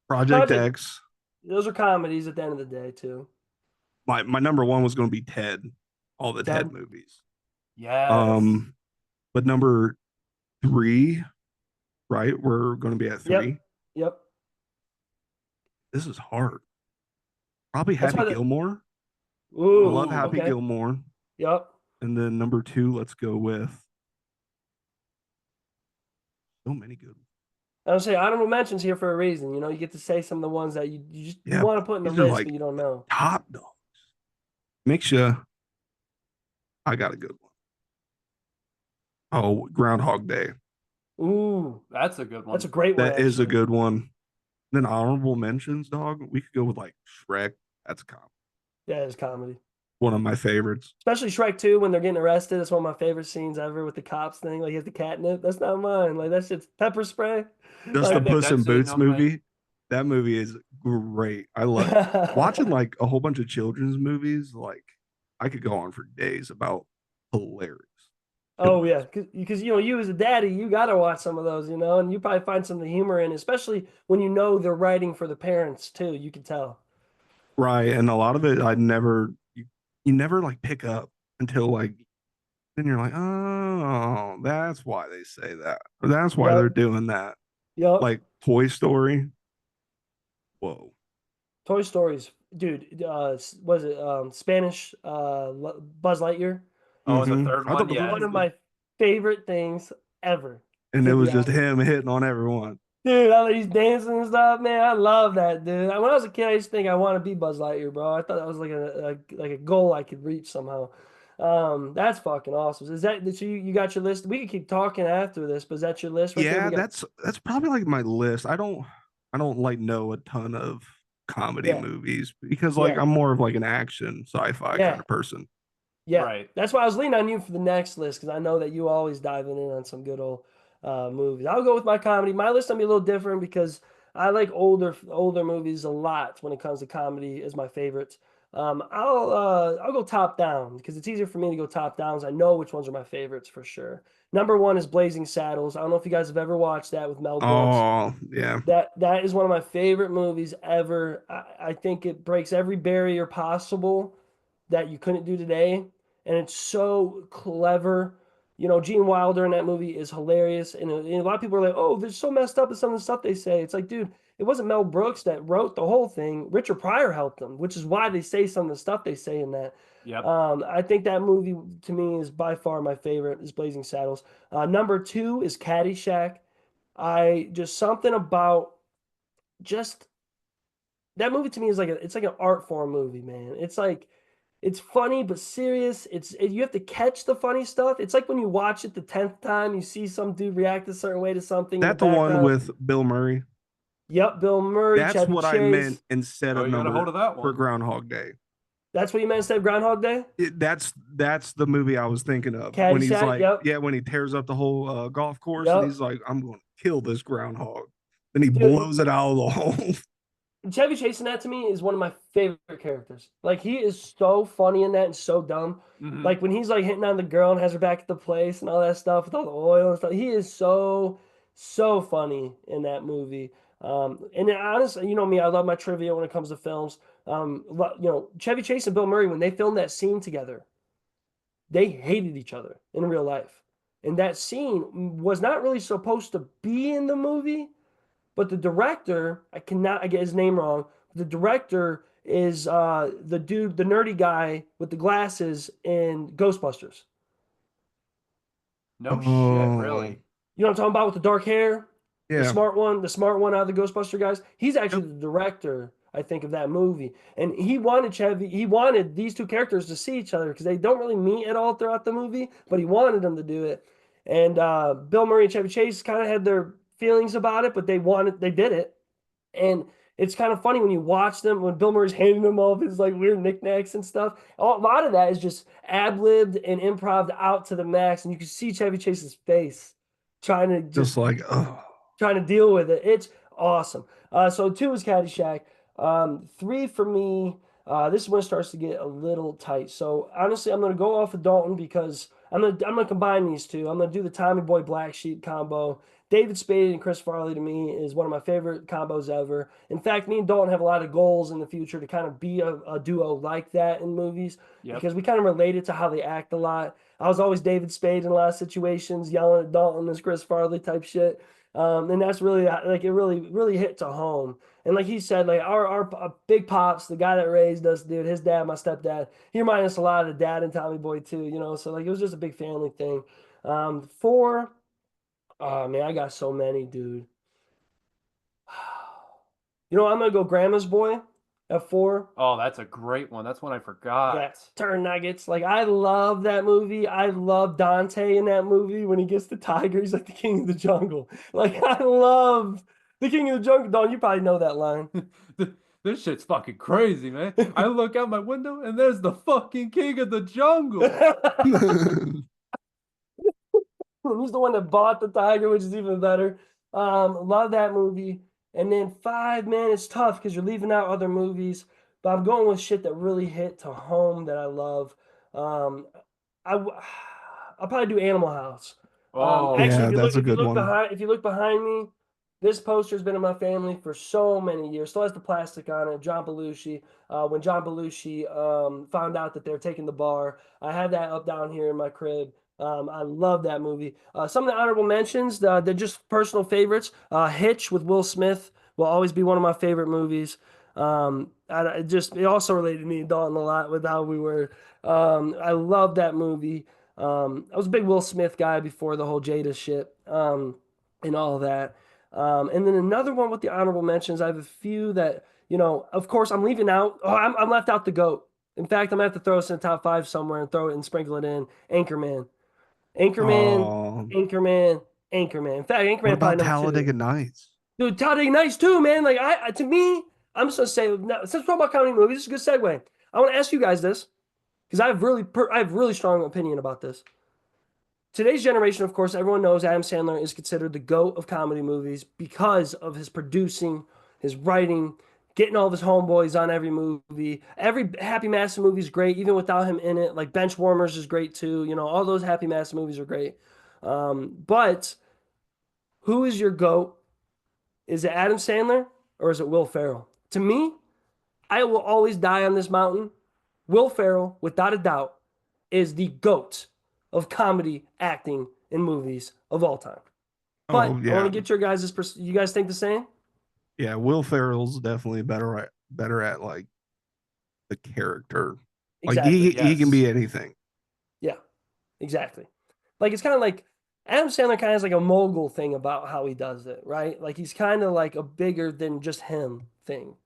B: Project
A: Project,
B: X.
A: those are comedies at the end of the day too.
B: My number 1 was going to be Ted, all the Ted
A: Ted.
B: movies.
C: Yes.
B: Um, but number 3, right? We're going to be at
A: Yep.
B: 3.
A: Yep.
B: This is hard. Probably
A: That's
B: Happy
A: why the
B: Gilmore. I love
A: ooh,
C: Ooh.
B: Happy
A: okay.
B: Gilmore.
A: Yep.
B: And then number 2, let's go with so many good ones.
A: I would say honorable mentions here for a reason. You get to say some of the ones that you
B: Yeah,
A: want to put in the
B: these are
A: list, but
B: like
A: you don't know.
B: top dogs. Makes you. I got a good one. Oh, Groundhog Day.
A: Ooh,
C: That's a good
A: that's a
C: one.
A: great one,
B: That is a
A: actually.
B: good one. Then honorable mentions, dog. We could go with like Shrek. That's
A: Yeah, it's comedy.
B: one of my favorites.
A: Especially Shrek 2 when they're getting arrested. It's one of my favorite scenes ever with the cops thing. Like he has the catnip. That's not mine. Like that shit's pepper spray.
B: Just
C: I
B: the
A: Like
C: think
B: Puss in
C: that's it
B: Boots
C: on my.
B: movie. That movie is great. I love watching like a whole bunch of children's movies. Like I could go on for days about hilarious
A: Oh
B: children's.
A: yeah, because you as a daddy, you gotta watch some of those, and you probably find some of the humor in, it, especially when you know they're writing for the parents too. You can tell.
B: Right. And a lot of it I never you never like pick up until like then you're like, oh, that's why they say that. Or that's why they're
A: Yep.
B: doing that.
A: Yep.
B: Like Toy Story. Whoa.
A: Toy Stories, dude. Was it Spanish? Buzz Lightyear.
C: Oh, and the third
B: I
C: one,
B: thought
C: yeah.
A: One of my favorite things ever,
B: and it
A: to be
B: was just
A: honest.
B: him hitting on everyone.
A: Dude, he's dancing and stuff, man. I love that, dude. When I was a kid, I used to think I want to be Buzz Lightyear, bro. I thought that was like a goal I could reach somehow. That's fucking awesome. Is that so? You got your list? We could keep talking after this, but is that your list right there?
B: Yeah,
A: We got
B: that's probably like my list. I don't like know a ton of comedy
A: yeah,
B: movies because like
A: yeah,
B: I'm more of like an action sci-fi kind
A: yeah,
B: of person.
A: yeah.
C: Right.
A: That's why I was leaning on you for the next list because I know that you always diving in on some good old movies. I'll go with my comedy. My list will be a little different because I like older movies a lot when it comes to comedy as my favorites. I'll go top down because it's easier for me to go top downs. I know which ones are my favorites for sure. Number one is Blazing Saddles. I don't know if you guys have ever watched that with Mel Brooks.
B: Oh, yeah.
A: That is one of my favorite movies ever. I think it breaks every barrier possible that you couldn't do today, and it's so clever. You know, Gene Wilder in that movie is hilarious, and a lot of people are like, "Oh, they're so messed up with some of the stuff they say." It's like, dude, it wasn't Mel Brooks that wrote the whole thing. Richard Pryor helped them, which is why they say some of the stuff they say in that.
C: Yep.
A: I think that movie to me is by far my favorite. Is Blazing Saddles. Number two is Caddyshack. I just something about just that movie to me is like it's like an art form movie, man. It's like it's funny but serious. You have to catch the funny stuff. It's like when you watch it the 10th time, you see some dude react a certain way to something in the
B: That the one
A: background.
B: with Bill Murray.
A: Yep, Bill Murray,
B: That's
A: Chevy
B: what I
A: Chase.
B: meant instead
C: Oh,
B: of
C: you got a
B: number
C: hold of that
B: for
C: one.
B: Groundhog Day.
A: That's what you meant instead of Groundhog Day?
B: That's the movie I was thinking of when he's
A: Caddyshack,
B: like,
A: yep.
B: yeah, when he tears up the whole golf course and
A: Yep.
B: he's like, I'm going to kill this groundhog. Then he
A: Dude.
B: blows it out of the hole.
A: Chevy Chase in that to me is one of my favorite characters. Like he is so funny in that and so dumb.
C: Mhm.
A: Like when he's like hitting on the girl and has her back at the place and all that stuff with all the oil and stuff. He is so funny in that movie. And then honestly, you know me, I love my trivia when it comes to films. You know, Chevy Chase and Bill Murray when they filmed that scene together, they hated each other in real life. And that scene was not really supposed to be in the movie. But the director, I get his name wrong. The director is the dude, the nerdy guy with the glasses in Ghostbusters.
C: No shit, really.
A: You know what I'm talking about with the dark hair?
B: Yeah.
A: The smart one out of the Ghostbuster guys. He's actually the director, I think, of that movie. And he wanted these two characters to see each other because they don't really meet at all throughout the movie, but he wanted them to do it. And Bill Murray and Chevy Chase kind of had their feelings about it, but they did it. And it's kind of funny when you watch them when Bill Murray's handing them all of his like weird knickknacks and stuff. A lot of that is just ad-libbed and improv out to the max, and you can see Chevy Chase's face trying to
B: Just like, oh,
A: trying to deal with it. It's awesome. So two is Caddyshack. Three for me. This is when it starts to get a little tight. So honestly, I'm gonna go off of Dalton because I'm gonna combine these two. I'm gonna do the Tommy Boy Black Sheep combo. David Spade and Chris Farley to me is one of my favorite combos ever. In fact, me and Dalton have a lot of goals in the future to kind of be a duo like that in movies because we kind of related to how they act a lot. I was always David Spade in a lot of situations, yelling at Dalton as Chris Farley type shit. And that's really like it really hit to home. And like he said, like our big pops, the guy that raised us, dude, his dad, my stepdad, he reminded us a lot of the dad and Tommy Boy too, you know. So like it was just a big family thing. Four, oh man, I got so many, dude. You know, I'm gonna go Grandma's Boy at 4.
C: Oh, that's a great one. That's one I forgot.
A: Yeah, turn nuggets. Like I love that movie. I love Dante in that movie when he gets the tiger. He's like the king of the jungle. Like I love the king of the jungle. Don, you probably know that line.
C: This shit's fucking crazy, man. I look out my window and there's the fucking king of the jungle.
A: He's the one that bought the tiger, which is even better. Love that movie. And then 5, man, it's tough because you're leaving out other movies. But I'm going with shit that really hit to home that I love. I'll probably do Animal House.
C: Oh,
A: Actually,
B: yeah, that's a good one.
A: If you look behind me, this poster's been in my family for so many years. Still has the plastic on it. John Belushi. When John Belushi found out that they're taking the bar, I had that up down here in my crib. I love that movie. Some of the honorable mentions, they're just personal favorites. Hitch with Will Smith will always be one of my favorite movies. It also related to me and Dalton a lot with how we were. I love that movie. I was a big Will Smith guy before the whole Jada shit and all that. And then another one with the honorable mentions, I have a few that, you know, of course I'm leaving out. Oh, I'm left out the GOAT. In fact, I'm gonna have to throw this in the top 5 somewhere and throw it and sprinkle it in. Anchorman.
B: Oh.
A: Anchorman. In fact, Anchorman
B: What about
A: probably number 2.
B: Talladega Nights?
A: Dude, Talladega Nights too, man. Like to me, I'm just gonna say, now, since we're talking about comedy movies, this is a good segue. I want to ask you guys this because I have really strong opinion about this. Today's generation, of course, everyone knows Adam Sandler is considered the GOAT of comedy movies because of his producing, his writing, getting all of his homeboys on every movie. Every Happy Master movie is great, even without him in it. Like Benchwarmers is great too. You know, all those Happy Master movies are great. But who is your GOAT? Is it Adam Sandler or is it Will Ferrell? To me, I will always die on this mountain. Will Ferrell, without a doubt, is the GOAT of comedy acting in movies of all time. But
B: Oh
A: I want
B: yeah,
A: to get your guys' you guys think the same?
B: yeah. Will Ferrell's definitely better at like the character. Like
A: Exactly.
B: he can
C: Yes.
B: be anything.
A: Yeah, exactly. Like it's kind of like Adam Sandler kind of has like a mogul thing about how he does it, right? Like he's kind of like a bigger than just him thing.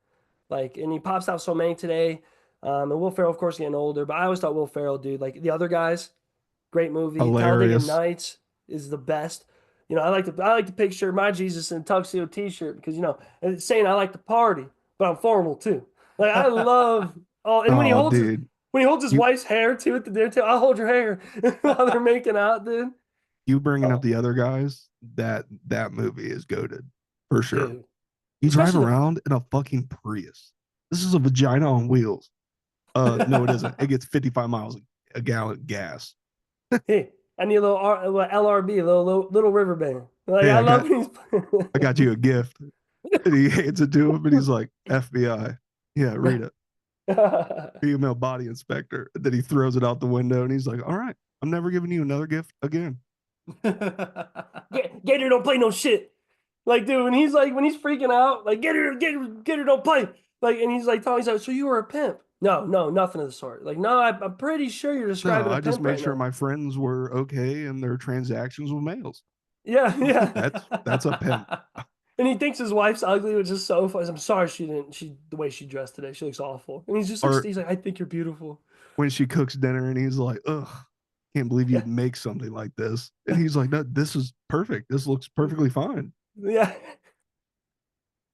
A: Like, and he pops out so many today. And Will Ferrell, of course, getting older, but I always thought Will Ferrell, dude, like the other guys, great movie. Talladega
B: Hilarious.
A: Nights is the best. You know, I like to picture my Jesus in a tuxedo T-shirt because it's saying I like to party, but I'm formal too. Like I love and when he
B: Oh,
A: holds
B: dude,
A: his
B: you
A: wife's hair too at the dinner table, I'll hold your hair while they're making out, dude.
B: you bringing up
A: Oh,
B: the other guys, that movie is goated for sure.
A: dude,
B: You drive
A: especially
B: around in a fucking Prius. This is a vagina on wheels. No, it isn't. It gets 55 miles a gallon gas.
A: hey, I need a little LRB, a little river band. Like
B: Hey,
A: I
B: I
A: love
B: got
A: when
B: I got you a gift. And he hands it to him and he's like, FBI. Yeah, read it.
A: he's
B: Female body inspector. And then he throws it out the window and he's like, all right, I'm never giving you another gift again.
A: Gator don't play no shit. Like, dude, when he's freaking out, like Gator don't play. Like, and he's like telling, he's like, so you were a pimp? No, no, nothing of the sort. Like, no, I'm pretty sure you're
B: No,
A: describing a
B: I just
A: pimp
B: made
A: right
B: sure
A: now.
B: my friends were okay and their transactions with males.
A: Yeah, yeah.
B: That's a pimp.
A: And he thinks his wife's ugly, which is so funny. I'm sorry the way she dressed today. She looks awful. And
B: Or
A: he's like, I think you're beautiful.
B: when she cooks dinner and he's like, ugh, can't believe
A: Yeah,
B: you'd make something like this. And he's like, no, this is perfect. This looks perfectly fine.
A: yeah.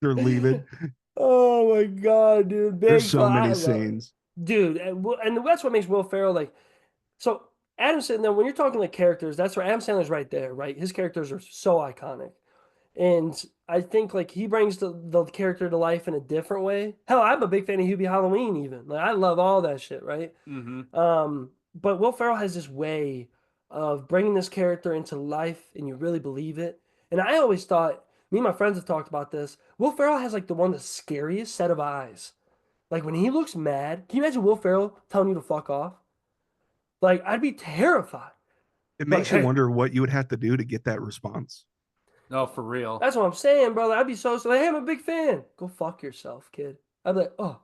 B: They're leaving.
A: Oh my God, dude.
B: There's
A: Big
B: so
A: fun.
B: many
A: I love it.
B: scenes.
A: Dude, and that's what makes Will Ferrell like so Adam Sandler, when you're talking like characters, that's where Adam Sandler's right there, right? His characters are so iconic. And I think like he brings the character to life in a different way. Hell, I'm a big fan of Hubie Halloween even. Like I love all that shit, right?
C: Hmm.
A: But Will Ferrell has this way of bringing this character into life and you really believe it. And I always thought, me and my friends have talked about this, Will Ferrell has like the scariest set of eyes. Like when he looks mad, can you imagine Will Ferrell telling you to fuck off? Like I'd be terrified.
B: It
A: Like,
B: makes you
A: hey,
B: wonder what you would have to do to get that response.
C: No, for real.
A: that's what I'm saying, brother. I'd be so like, hey, I'm a big fan. Go fuck yourself, kid. I'd be like, oh,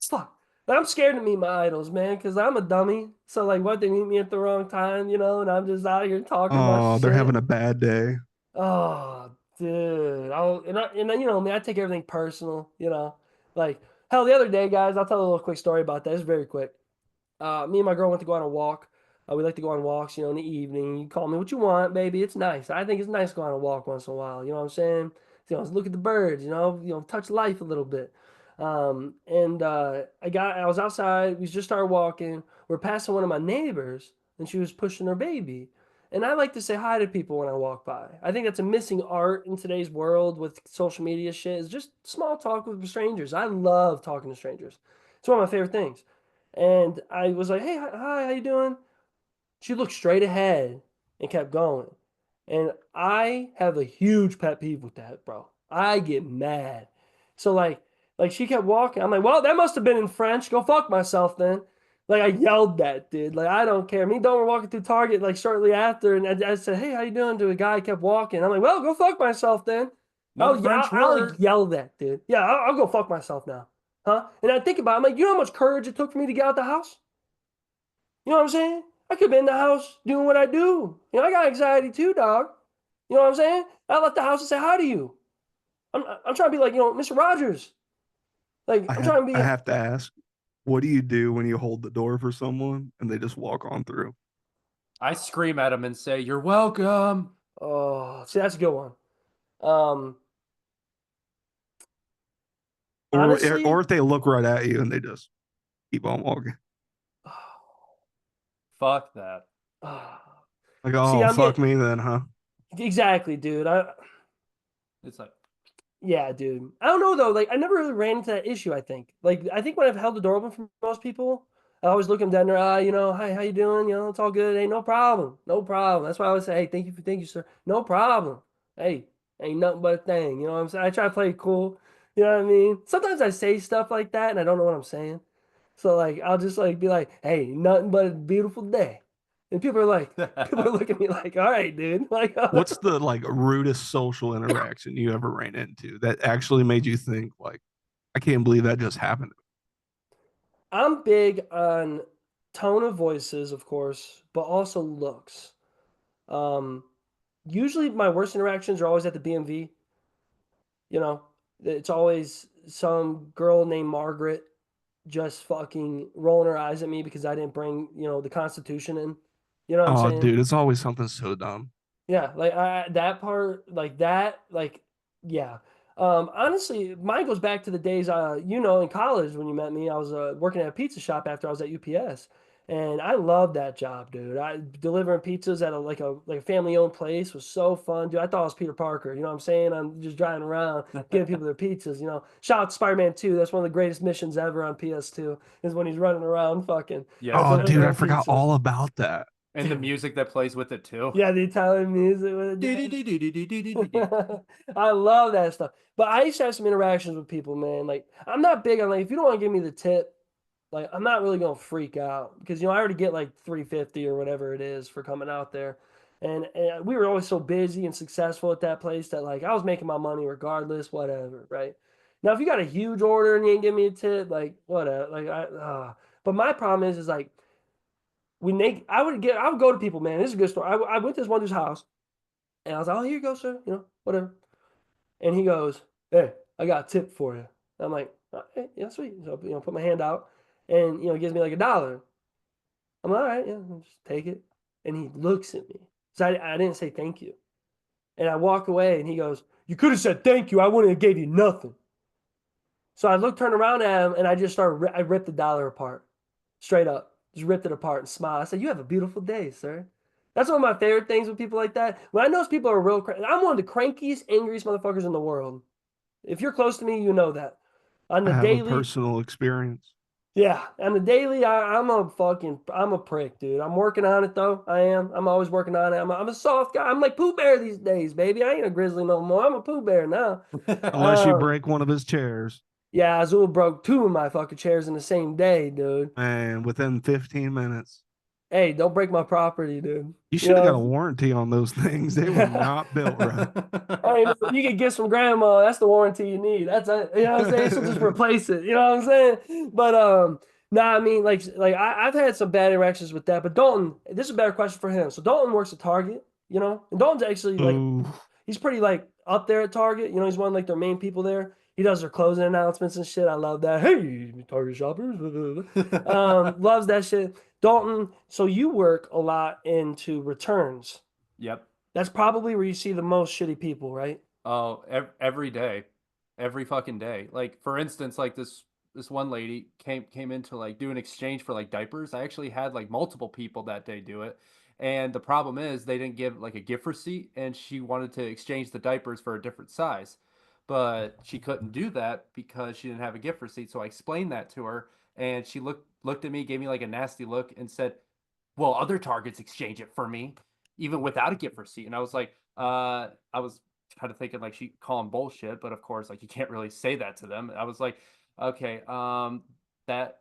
A: fuck. Like, I'm scared to meet my idols, man, because I'm a dummy. So like, what they meet me at the wrong time, and I'm just out here talking my
B: Oh, they're having
A: shit.
B: a bad day.
A: Oh, dude. I take everything personal. Like, hell, the other day, guys, I'll tell a little quick story about that. It's very quick. Me and my girl went to go on a walk. We like to go on walks, in the evening. You call me what you want, baby. It's nice. I think it's nice to go on a walk once in a while. You know what I'm saying? Look at the birds. Touch life a little bit. And I was outside. We just started walking. We're passing one of my neighbors, and she was pushing her baby. And I like to say hi to people when I walk by. I think that's a missing art in today's world with social media shit. Is just small talk with strangers. I love talking to strangers. It's one of my favorite things. And I was like, "Hey, hi, how you doing?" She looked straight ahead and kept going. And I have a huge pet peeve with that, bro. I get mad. So like she kept walking. I'm like, well, that must have been in French. Go fuck myself then. Like I yelled that, dude. Like I don't care. Me and Don were walking through Target like shortly after, and I said, "Hey, how you doing?" To a guy. He kept walking. I'm like, well, go fuck myself then.
C: No French
A: I'll
C: word.
A: yell that, dude. Yeah, I'll go fuck myself now, huh? And I think about it, I'm like, you know how much courage it took for me to get out the house? You know what I'm saying? I could have been in the house doing what I do. I got anxiety too, dog. You know what I'm saying? I left the house and say hi to you. I'm trying to be like, Mr. Rogers. Like,
B: I
A: I'm
B: have
A: trying to
B: I
A: be,
B: have to ask, what do you do when you hold the door for someone and they just walk on through?
C: I scream at him and say, "You're welcome."
A: oh, see, that's a good one. Um,
B: Or
A: honestly,
B: if they look right at you and they just keep on walking.
C: Fuck that.
B: Like,
A: see,
B: oh
A: I'm
B: fuck
A: getting,
B: me then, huh?
A: exactly, dude.
C: It's like,
A: Yeah, dude. I don't know though. Like, I never really ran into that issue. I think. Like, I think when I've held the door open for most people, I always look them down in their eye. You know, hi, how you doing? You know, it's all good. Hey, no problem. No problem. That's why I always say, hey, thank you, sir. No problem. Hey, ain't nothing but a thing. You know what I'm saying? I try to play it cool. You know what I mean? Sometimes I say stuff like that and I don't know what I'm saying. So like, I'll just like be like, hey, nothing but a beautiful day. And people are looking at me like, all right, dude. Like,
B: What's the like rudest social interaction you ever ran into that actually made you think like, I can't believe that just happened?
A: I'm big on tone of voices, of course, but also looks. Um, Usually my worst interactions are always at the BMV. You know, it's always some girl named Margaret just fucking rolling her eyes at me because I didn't bring, the Constitution in. You know what I'm
B: Oh,
A: saying?
B: dude, it's always something so dumb.
A: Yeah, like that part, like that, like yeah. Honestly, mine goes back to the days, in college when you met me. I was working at a pizza shop after I was at UPS, and I loved that job, dude. I delivering pizzas at a family owned place was so fun, dude. I thought I was Peter Parker. You know what I'm saying? I'm just driving around giving people their pizzas. You know, shout out to Spider-Man 2. That's one of the greatest missions ever on PS2 is when he's running around fucking
C: Yes,
B: Oh,
C: it
B: dude, I
A: delivering
C: is.
B: forgot
A: pizzas.
B: all about that.
C: And the music that plays with it too.
A: Yeah, the Italian music with
C: Yeah.
A: it. I love that stuff. But I used to have some interactions with people, man. Like, I'm not big on like if you don't want to give me the tip, like I'm not really gonna freak out because I already get like 350 or whatever it is for coming out there. And we were always so busy and successful at that place that like I was making my money regardless, whatever, right? Now if you got a huge order and you ain't give me a tip, like whatever, but my problem is like I would go to people, man. This is a good story. I went to this one dude's house and I was like, oh, here you go, sir. Whatever. And he goes, hey, I got a tip for you. I'm like, okay, yeah, sweet. So, put my hand out and, he gives me like $1. I'm like, all right, yeah, I'll just take it. And he looks at me. So I didn't say thank you. And I walk away and he goes, you could have said thank you. I wouldn't have gave you nothing. So turned around at him and I just I ripped the dollar apart. Straight up. Just ripped it apart and smiled. I said, you have a beautiful day, sir. That's one of my favorite things with people like that. When I know people are real I'm one of the crankiest, angriest motherfuckers in the world. If you're close to me, you know that. On
B: I
A: the
B: have a
A: daily,
B: personal experience.
A: yeah. On the daily, I'm a prick, dude. I'm working on it though. I am. I'm always working on it. I'm a soft guy. I'm like Pooh Bear these days, baby. I ain't a grizzly no more. I'm a Pooh Bear now.
B: Unless you break one of his chairs,
A: Yeah, Azul broke two of my fucking chairs in the same day, dude.
B: and within 15 minutes,
A: Hey, don't break my property, dude.
B: you
A: You
B: should have got a
A: know?
B: warranty on those things. They were not built right.
A: Hey, you can get some grandma. That's the warranty you need. That's it. You know what I'm saying? She'll just replace it. You know what I'm saying? But nah, I mean, like I've had some bad interactions with that. But Dalton, this is a better question for him. So Dalton works at Target, and Dalton's actually like
B: Ooh,
A: he's pretty like up there at Target. He's one of like their main people there. He does their closing announcements and shit. I love that. Hey, Target shoppers. Loves that shit. Dalton, so you work a lot into returns.
C: Yep.
A: That's probably where you see the most shitty people, right?
C: Oh, every day, every fucking day. Like for instance, like this one lady came in to like do an exchange for like diapers. I actually had like multiple people that day do it. And the problem is they didn't give like a gift receipt and she wanted to exchange the diapers for a different size. But she couldn't do that because she didn't have a gift receipt. So I explained that to her and she looked at me, gave me like a nasty look and said, "Well, other Targets exchange it for me even without a gift receipt." And I was like, I was kind of thinking like she calling bullshit, but of course, like you can't really say that to them. I was like, okay, that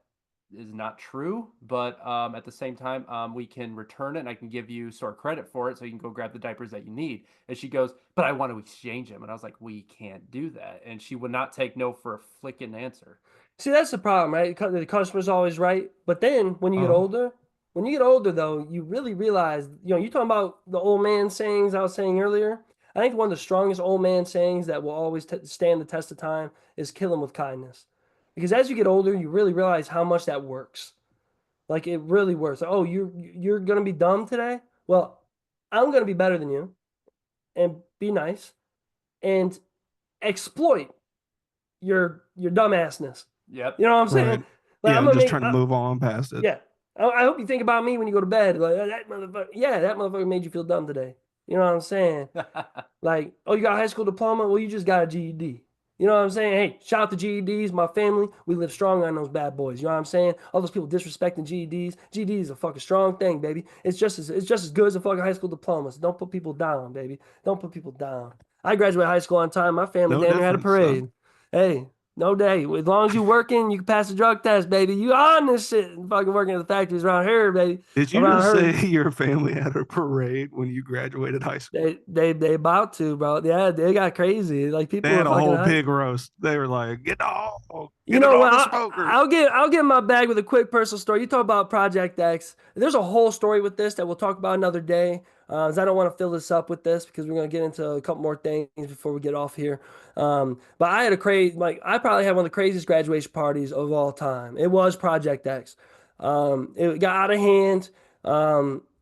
C: is not true, but at the same time, we can return it and I can give you store credit for it so you can go grab the diapers that you need. And she goes, but I want to exchange them. And I was like, we can't do that. And she would not take no for a flicking answer.
A: See, that's the problem, right? The customer's always right. But then
B: oh,
A: when you get older, though, you really realize, you're talking about the old man sayings I was saying earlier. I think one of the strongest old man sayings that will always stand the test of time is kill him with kindness. Because as you get older, you really realize how much that works. Like it really works. Oh, you're gonna be dumb today? Well, I'm gonna be better than you and be nice and exploit your dumbassness.
C: Yep.
A: You know what I'm saying?
B: right.
A: Like
B: Yeah,
A: I'm
B: I'm
A: gonna
B: just
A: make
B: trying to move on past it.
A: yeah. I hope you think about me when you go to bed. Like that motherfucker. Yeah, that motherfucker made you feel dumb today. You know what I'm saying? Like, oh, you got a high school diploma? Well, you just got a GED. You know what I'm saying? Hey, shout out to GEDs, my family. We live strong on those bad boys. You know what I'm saying? All those people disrespecting GEDs. GEDs is a fucking strong thing, baby. It's just as good as a fucking high school diploma. So don't put people down, baby. Don't put people down. I graduated high school on time. My family
B: No
A: damn near had a
B: difference, son.
A: parade. Hey, no day. As long as you working, you can pass the drug test, baby. You on this shit and fucking working at the factories around here, baby.
B: Did you
A: Around
B: just
A: her.
B: say your family had a parade when you graduated high school?
A: They about to, bro. Yeah, they got crazy. Like people
B: They
A: were
B: had a
A: fucking
B: whole pig roast. They were like, get
A: You
B: it
A: know
B: all
A: what?
B: the smokers.
A: I'll get in my bag with a quick personal story. You talk about Project X. There's a whole story with this that we'll talk about another day. 'Cause I don't want to fill this up with this because we're gonna get into a couple more things before we get off here. But I had I probably had one of the craziest graduation parties of all time. It was Project X. It got out of hand,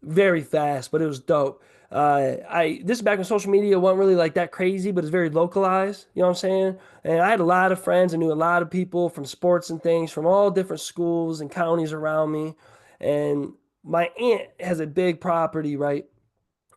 A: very fast, but it was dope. This is back when social media wasn't really like that crazy, but it's very localized. You know what I'm saying? And I had a lot of friends. I knew a lot of people from sports and things from all different schools and counties around me. And my aunt has a big property, right?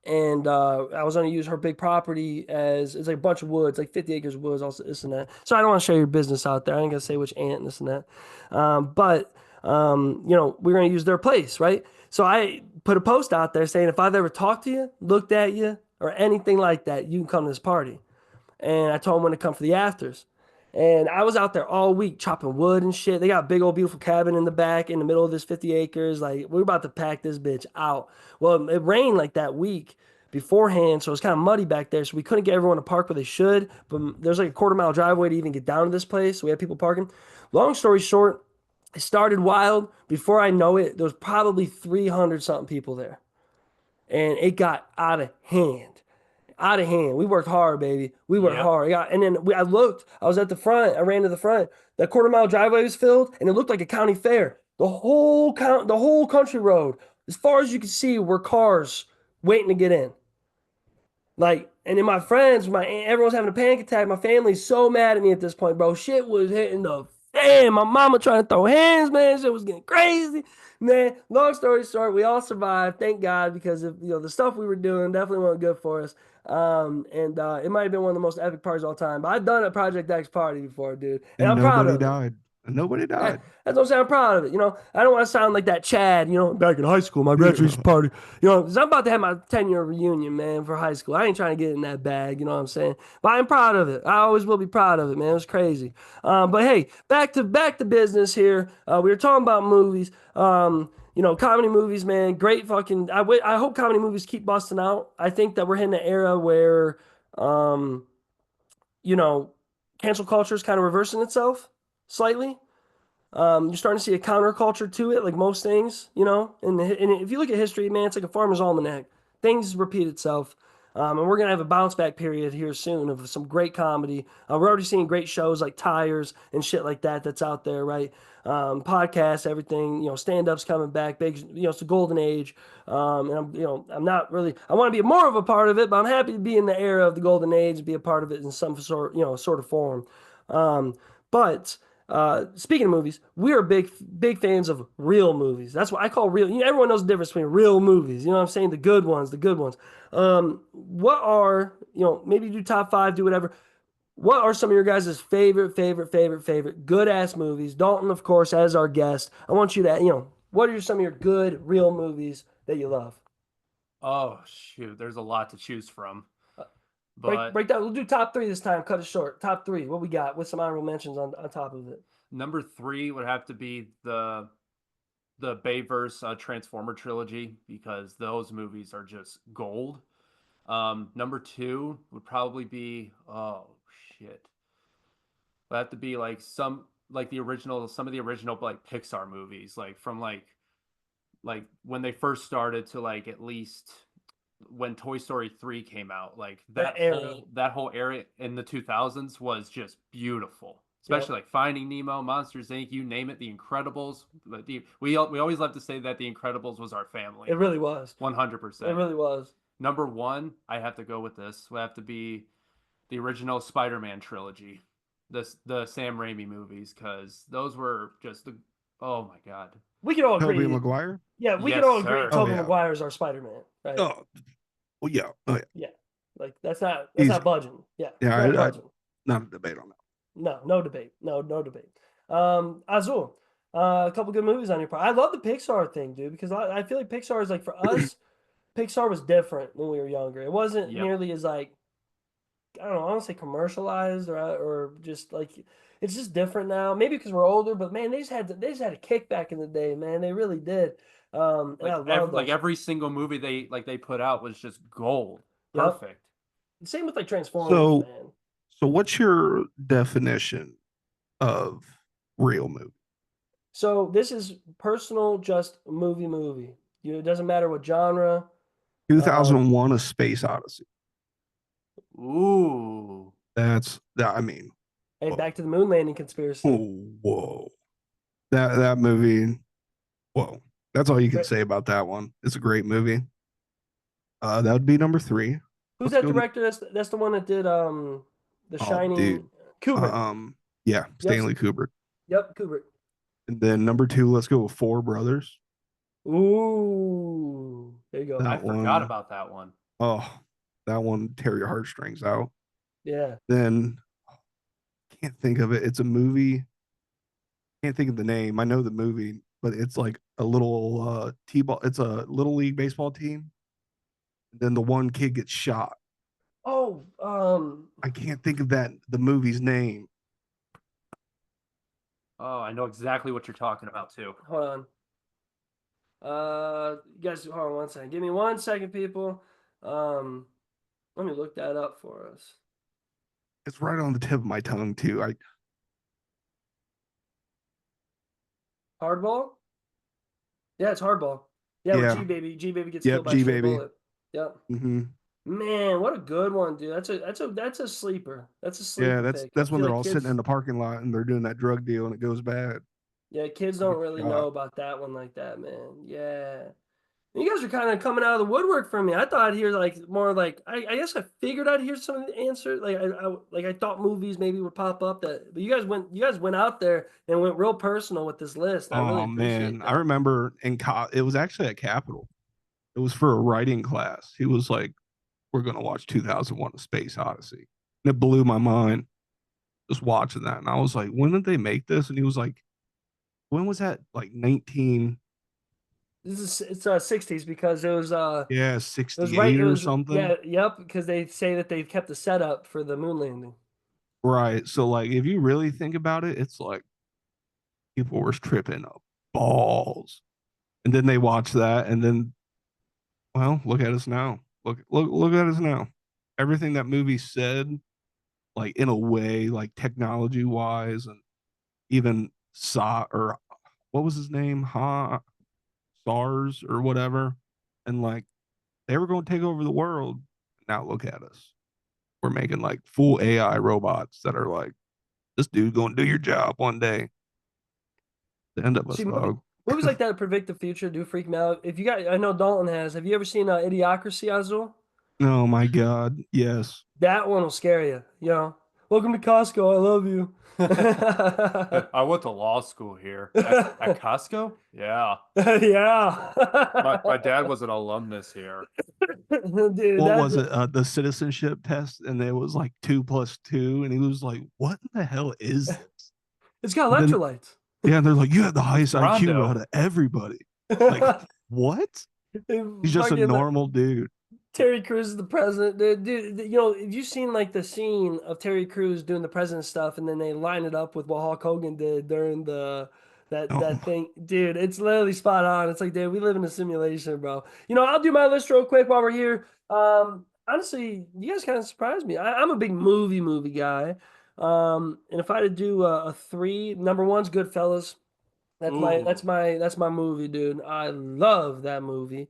A: And I was going to use her big property as it's like a bunch of woods, like 50 acres of woods, also this and that. So I don't want to share your business out there. I ain't gonna say which aunt and this and that. But we're going to use their place, right? So I put a post out there saying if I've ever talked to you, looked at you, or anything like that, you can come to this party. And I told them when to come for the afters. And I was out there all week chopping wood and shit. They got a big old beautiful cabin in the back in the middle of this 50 acres. Like we're about to pack this bitch out. Well, it rained like that week beforehand, so it was kind of muddy back there. So we couldn't get everyone to park where they should. But there's like a quarter-mile driveway to even get down to this place. So we had people parking. Long story short, it started wild. Before I know it, there was probably 300 something people there. And it got out of hand. Out of hand. We worked hard, baby. We worked
C: Yep.
A: hard. Yeah. And then I looked. I was at the front. I ran to the front. That quarter-mile driveway was filled, and it looked like a county fair. The whole country road, as far as you could see, were cars waiting to get in. Like, and then my friends, everyone's having a panic attack. My family's so mad at me at this point, bro. Shit was hitting the fan. My mama trying to throw hands, man. Shit was getting crazy, man. Long story short, we all survived, thank God, because of the stuff we were doing definitely wasn't good for us. It might have been one of the most epic parties of all time. But I've done a Project X party before, dude, and
B: And
A: I'm proud
B: nobody
A: of it.
B: died. And nobody died.
A: That's what I'm saying. I'm proud of it. I don't want to sound like that Chad, back in high school, my graduation party, 'cause I'm about to have my 10-year reunion, man, for high school. I ain't trying to get in that bag, you know what I'm saying? But I'm proud of it. I always will be proud of it, man. It was crazy. But hey, back to business here. We were talking about movies. Comedy movies, man, great fucking. I hope comedy movies keep busting out. I think that we're hitting an era where, cancel culture is kind of reversing itself slightly. You're starting to see a counterculture to it, like most things, And if you look at history, man, it's like a farmer's almanac. Things repeat itself. And we're gonna have a bounce back period here soon of some great comedy. We're already seeing great shows like Tires and shit like that that's out there, right? Podcasts, everything, stand-ups coming back, big, it's the golden age. I'm not really, I want to be more of a part of it, but I'm happy to be in the era of the golden age and be a part of it in some sort of form. But speaking of movies, we are big fans of real movies. That's what I call real. Everyone knows the difference between real movies. You know what I'm saying? The good ones, the good ones. What are, maybe do top 5, do whatever. What are some of your guys' favorite good ass movies? Dalton, of course, as our guest. I want you to, what are some of your good real movies that you love?
C: Oh shoot, there's a lot to choose from. But
A: break down. We'll do top 3 this time. Cut it short. Top 3. What we got with some honorable mentions on top of it.
C: number 3 would have to be the Bayverse Transformer trilogy, because those movies are just gold. Number 2 would probably be would have to be like some of the original like Pixar movies, like from like when they first started to like at least when Toy Story 3 came out. Like that whole era in the 2000s was just beautiful. Especially like Finding Nemo, Monsters Inc., you name it, The Incredibles. We always love to say that The Incredibles was our family.
A: It really was.
C: 100%.
A: It really was.
C: Number 1, I have to go with this. Would have to be the original Spider-Man trilogy, the Sam Raimi movies, because those were just oh my god.
A: We can all agree.
B: Tobey Maguire?
A: Yeah, we can all agree. Tobey Maguire is our Spider-Man, right?
B: Oh, well, yeah. Oh, yeah.
A: Yeah, like that's not budging. Yeah,
B: Yeah, not a debate on that.
A: No debate. No debate. Azul, a couple good movies on your part. I love the Pixar thing, dude, because I feel like Pixar is like for us, Pixar was different when we were younger. It wasn't
C: Yep.
A: nearly as like I don't know, I don't say commercialized or just like it's just different now. Maybe because we're older, but man, they just had a kick back in the day, man. They really did. And I love those.
C: Every single movie they put out was just gold.
A: Yep.
C: Perfect.
A: Same with like Transformers,
B: So,
A: man.
B: so what's your definition of real movie?
A: So this is personal, just movie. It doesn't matter what genre.
B: 2001: A Space Odyssey.
C: Ooh.
B: That's that. I mean,
A: Hey,
B: whoa,
A: back to the moon landing conspiracy.
B: whoa. That movie. Whoa. That's all you can
A: Great.
B: say about that one. It's a great movie. That would be number three.
A: Who's
B: Let's
A: that
B: go.
A: director? That's the one that did The
B: Oh,
A: Shining.
B: dude.
A: Kubrick.
B: Yeah,
A: Yep.
B: Stanley Kubrick.
A: Yep, Kubrick.
B: And then number two, let's go with Four Brothers.
A: Ooh, there you go.
C: I
B: That
C: forgot
B: one.
C: about that one.
B: Oh, that one tear your heartstrings out.
A: Yeah.
B: Then can't think of it. It's a movie. Can't think of the name. I know the movie, but it's like a little t-ball. It's a little league baseball team. Then the one kid gets shot.
A: Oh,
B: I can't think of the movie's name.
C: Oh, I know exactly what you're talking about too.
A: hold on. You guys, hold on one second. Give me 1 second, people. Let me look that up for us.
B: It's right on the tip of my tongue too.
A: Hardball? Yeah, it's hardball. Yeah, with
B: Yeah.
A: G Baby. G Baby gets
B: Yep.
A: killed by a
B: G
A: stray
B: baby.
A: bullet. Yep.
B: Mm-hmm.
A: Man, what a good one, dude. That's a sleeper. That's a
B: Yeah.
A: sleeper
B: That's
A: pick. I
B: that's when
A: feel
B: they're
A: like
B: all sitting
A: kids.
B: in the parking lot and they're doing that drug deal and it goes bad.
A: Yeah, kids
B: He
A: don't
B: gets
A: really know
B: shot.
A: about that one like that, man. Yeah. You guys are kind of coming out of the woodwork for me. I thought I'd hear like more like I guess I figured I'd hear some of the answers. I thought movies maybe would pop up that, but you guys went out there and went real personal with this list. I really
B: Oh
A: appreciate
B: man, I
A: that.
B: remember it was actually at Capitol. It was for a writing class. He was like, "We're gonna watch 2001: A Space Odyssey," and it blew my mind just watching that. And I was like, "When did they make this?" And he was like, "When was that? Like 19,
A: It's 60s because
B: yeah,
A: it was right
B: 68
A: it
B: or
A: was
B: something."
A: yeah, yep, because they say that they've kept the setup for the moon landing.
B: Right. So like, if you really think about it, it's like people were tripping up balls, and then they watch that, and then well, look at us now. Look at us now. Everything that movie said, like in a way, like technology wise, and even saw or what was his name, SARS or whatever, and like they were going to take over the world. Now look at us. We're making like full AI robots that are like, this dude going to do your job one day. The end of us,
A: See,
B: dog.
A: movies like that predict the future do freak me out. If you got, I know Dalton has. Have you ever seen Idiocracy, Azul?
B: Oh my God. Yes.
A: That one will scare you. Welcome to Costco. I love you.
C: I went to law school here at Costco. Yeah,
A: Yeah.
C: my dad was an alumnus here.
A: Dude,
B: What was
A: that
B: it? The citizenship test, and it was like 2+2, and he was like, "What in the hell is this?"
A: it's got
B: And then
A: electrolytes.
B: yeah, and they're like, "You have the highest IQ
C: Rondo.
B: out of everybody." Like, what? He's just a
A: Fucking
B: normal dude.
A: Terry Crews is the president. Dude, have you seen like the scene of Terry Crews doing the president stuff, and then they line it up with what Hulk Hogan did during that
B: Oh,
A: thing? Dude, it's literally spot on. It's like, dude, we live in a simulation, bro. I'll do my list real quick while we're here. Honestly, you guys kind of surprised me. I'm a big movie guy. And if I had to do a three, number one's Goodfellas.
C: Ooh.
A: That's my movie, dude. I love that movie.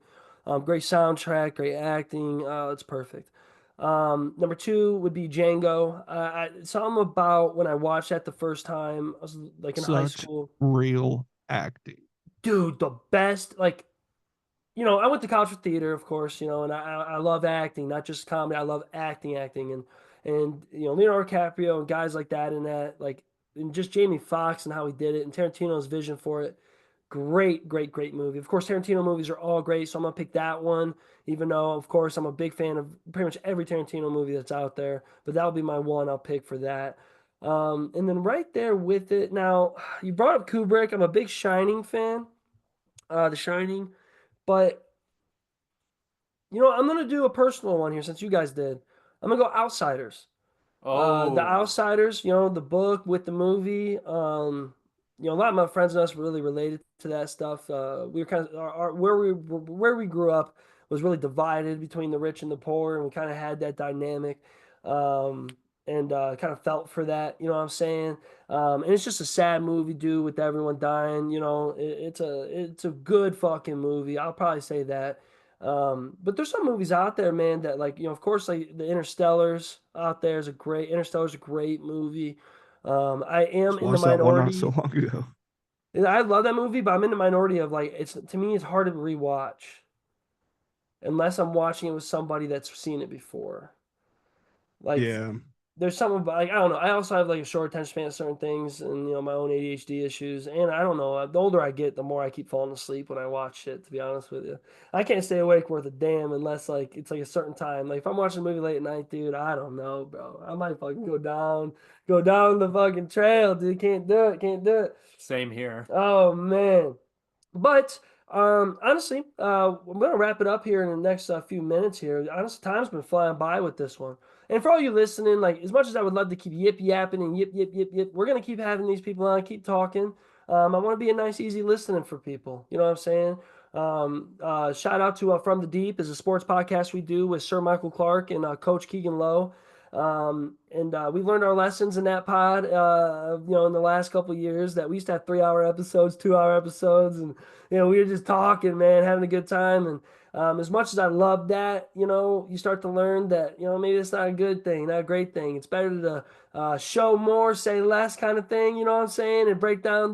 A: Great soundtrack, great acting. It's perfect. Number two would be Django. Something about when I watched that the first time, I was like in high
B: such
A: school.
B: real acting.
A: Dude, the best. Like, I went to college for theater, of course, and I love acting, not just comedy. I love acting, and Leonardo DiCaprio and guys like that, and just Jamie Foxx and how he did it, and Tarantino's vision for it. Great movie. Of course, Tarantino movies are all great, so I'm gonna pick that one. Even though, of course, I'm a big fan of pretty much every Tarantino movie that's out there, but that'll be my one I'll pick for that. And then right there with it, now you brought up Kubrick. I'm a big Shining fan, The Shining, but I'm gonna do a personal one here since you guys did. I'm gonna go Outsiders. The
C: Oh,
A: Outsiders, the book with the movie. A lot of my friends and us were really related to that stuff. We were kind of where we grew up was really divided between the rich and the poor, and we kind of had that dynamic, um, and kind of felt for that. You know what I'm saying? And it's just a sad movie, dude, with everyone dying. It's a good fucking movie. I'll probably say that. But there's some movies out there, man, that like, of course, like the Interstellar's a great movie. I am
B: Just
A: in the
B: watched that one not so
A: minority.
B: long ago.
A: And I love that movie, but I'm in the minority of like, to me, it's hard to rewatch unless I'm watching it with somebody that's seen it before. Like
B: Yeah.
A: there's something about like I don't know. I also have like a short attention span of certain things, and my own ADHD issues. And I don't know. The older I get, the more I keep falling asleep when I watch shit. To be honest with you, I can't stay awake worth a damn unless like it's like a certain time. Like if I'm watching a movie late at night, dude, I don't know, bro. I might fucking go down the fucking trail, dude. Can't do it. Can't do it.
C: same here.
A: Oh man. But honestly, I'm gonna wrap it up here in the next few minutes here. Honestly, time's been flying by with this one. And for all you listening, like as much as I would love to keep yip yapping and yip yip yip yip, we're gonna keep having these people on, keep talking. I want to be a nice, easy listening for people. You know what I'm saying? Shout out to From the Deep is a sports podcast we do with Sir Michael Clark and Coach Keegan Lowe. And we learned our lessons in that pod, in the last couple of years that we used to have 3 hour episodes, 2 hour episodes, and we were just talking, man, having a good time. And as much as I love that, you start to learn that, maybe it's not a good thing, not a great thing. It's better to show more, say less kind of thing, you know what I'm saying? And break down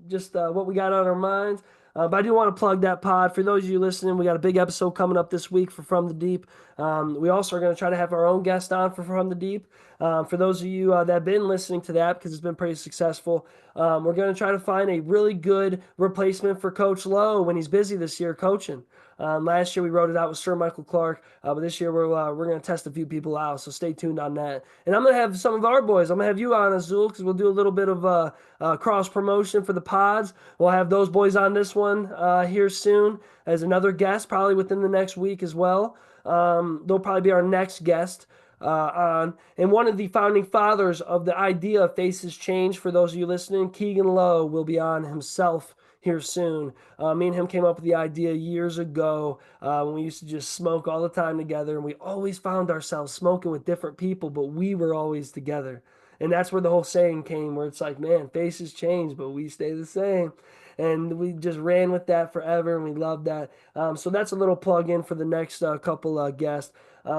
A: just what we got on our minds. But I do want to plug that pod. For those of you listening, we got a big episode coming up this week for From the Deep. We also are going to try to have our own guest on for From the Deep. For those of you that have been listening to that, because it's been pretty successful, we're going to try to find a really good replacement for Coach Lowe when he's busy this year coaching. Last year we wrote it out with Sir Michael Clark, but this year we're going to test a few people out, so stay tuned on that. And I'm going to have some of our boys. I'm going to have you on, Azul, because we'll do a little bit of cross promotion for the pods. We'll have those boys on this one here soon as another guest, probably within the next week as well. They'll probably be our next guest on. And one of the founding fathers of the idea of Faces Change, for those of you listening, Keegan Lowe will be on himself here soon. Me and him came up with the idea years ago when we used to just smoke all the time together, and we always found ourselves smoking with different people, but we were always together. And that's where the whole saying came, where it's like, man, faces change, but we stay the same. And we just ran with that forever, and we loved that. So that's a little plug in for the next couple guests.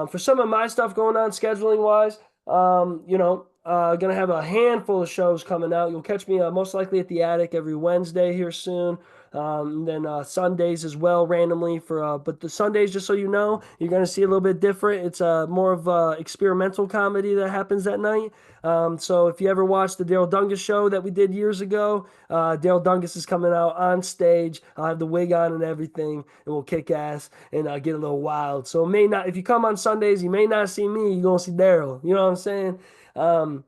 A: For some of my stuff going on scheduling wise, gonna have a handful of shows coming out. You'll catch me most likely at the Attic every Wednesday here soon. Then Sundays as well, randomly but the Sundays, just so you know, you're gonna see a little bit different. It's more of experimental comedy that happens that night. So if you ever watched the Daryl Dungus show that we did years ago, Daryl Dungus is coming out on stage. I'll have the wig on and everything, and we'll kick ass and get a little wild. So it may not, if you come on Sundays, you may not see me. You're gonna see Daryl. You know what I'm saying? And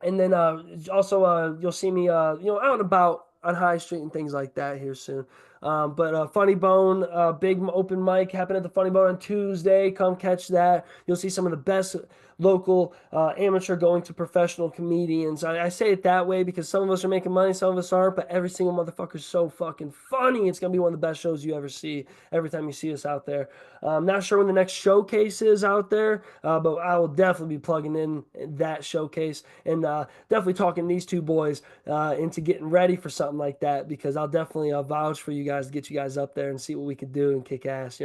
A: then also you'll see me out and about on High Street and things like that here soon. But Funny Bone, big open mic happened at the Funny Bone on Tuesday. Come catch that. You'll see some of the best local amateur going to professional comedians. I say it that way because some of us are making money, some of us aren't, but every single motherfucker is so fucking funny. It's going to be one of the best shows you ever see every time you see us out there. I'm not sure when the next showcase is out there, but I will definitely be plugging in that showcase and definitely talking these two boys into getting ready for something like that, because I'll definitely vouch for you guys to get you guys up there and see what we can do and kick ass,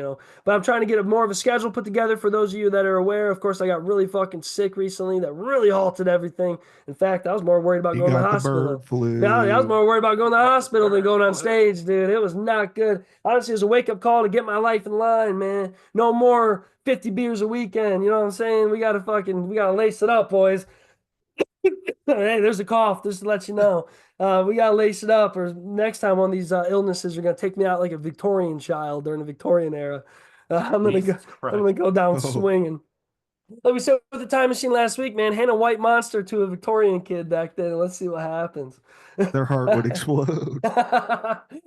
A: But I'm trying to get more of a schedule put together for those of you that are aware. Of course, I got really fucking sick recently. That really halted everything. In fact, I was more worried about
B: You
A: going to the
B: got the
A: hospital.
B: bird flu.
A: Yeah, I was more worried about going to the hospital than going on stage, dude. It was not good. Honestly, it was a wake-up call to get my life in line, man. No more 50 beers a weekend. You know what I'm saying? We gotta lace it up, boys. Hey, there's a cough, just to let you know. We gotta lace it up, or next time one of these illnesses are gonna take me out like a Victorian child during the Victorian era. I'm gonna
C: Jesus
A: go
C: Christ.
A: down
B: Oh.
A: swinging. Like we said with the time machine last week, man, hand a white monster to a Victorian kid back then, and let's see what happens.
B: Their heart would explode.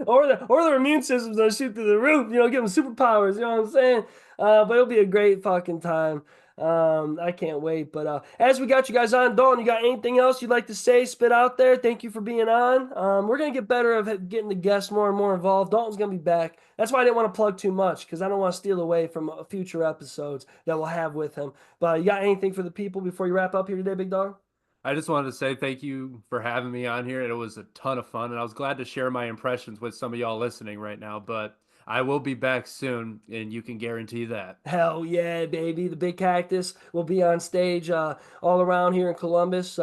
A: or their immune system's gonna shoot through the roof, give them superpowers, you know what I'm saying? But it'll be a great fucking time. I can't wait. But as we got you guys on, Dalton, you got anything else you'd like to say? Spit out there. Thank you for being on. We're gonna get better at getting the guests more and more involved. Dalton's gonna be back. That's why I didn't want to plug too much because I don't want to steal away from future episodes that we'll have with him. But you got anything for the people before you wrap up here today, big dog?
C: I just wanted to say thank you for having me on here. It was a ton of fun, and I was glad to share my impressions with some of y'all listening right now. But I will be back soon, and you can guarantee that.
A: Hell yeah, baby. The Big Cactus will be on stage all around here in Columbus.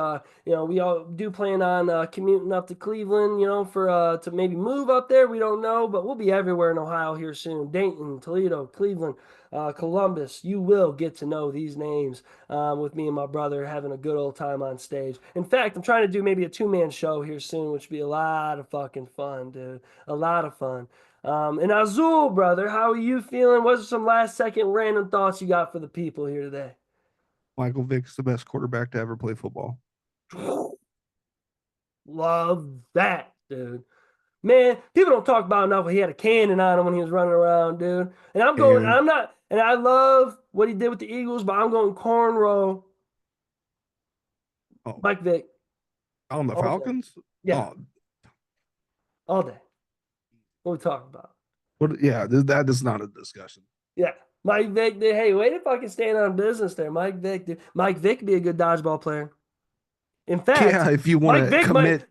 A: We all do plan on commuting up to Cleveland, for to maybe move up there. We don't know, but we'll be everywhere in Ohio here soon. Dayton, Toledo, Cleveland, Columbus. You will get to know these names with me and my brother having a good old time on stage. In fact, I'm trying to do maybe a two-man show here soon, which would be a lot of fucking fun, dude. A lot of fun. And Azul, brother, how are you feeling? What's some last second random thoughts you got for the people here today?
B: Michael Vick's the best quarterback to ever play football.
A: Love that, dude. Man, people don't talk about enough. He had a cannon on him when he was running around, dude. And I love what he did with the Eagles, but I'm going cornrow.
B: Oh.
A: Mike Vick.
B: On the Falcons?
A: Yeah.
B: Oh.
A: All day. What are we talking about?
B: Yeah, that is not a discussion.
A: Yeah. Mike Vick, dude. Hey, way to fucking stand on business there. Mike Vick, dude. Mike Vick be a good dodgeball player. In fact,
B: yeah, if you want to commit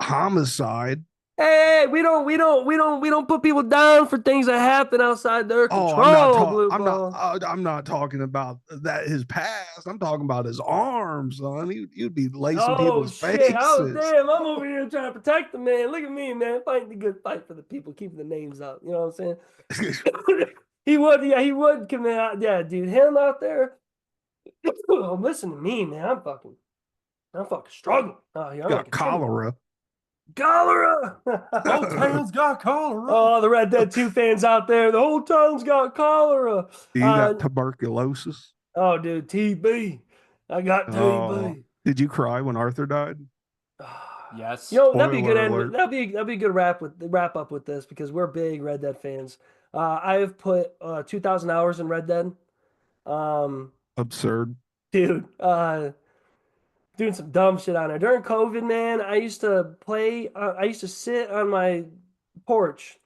B: homicide.
A: Hey, we don't put people down for things that happen outside their control.
B: I'm not talking about that his past. I'm talking about his arms, son. You'd be lacing people's faces.
A: Oh damn! I'm over here trying to protect the man. Look at me, man, fighting the good fight for the people, keeping the names up. You know what I'm saying? he would commit. Yeah, dude, him out there. Listen to me, man. I'm fucking struggling. Oh, yeah,
B: got cholera.
A: Cholera!
C: Whole town's got cholera.
A: Oh, the Red Dead 2 fans out there. The whole town's got cholera.
B: You got tuberculosis?
A: Oh, dude, TB. I got TB.
B: Did you cry when Arthur died?
C: Yes.
A: That'd be good. That'd be a good wrap up with this because we're big Red Dead fans. I have put 2,000 hours in Red Dead.
B: Absurd.
A: Dude, doing some dumb shit on there. During COVID, man, I used to play, I used to sit on my porch,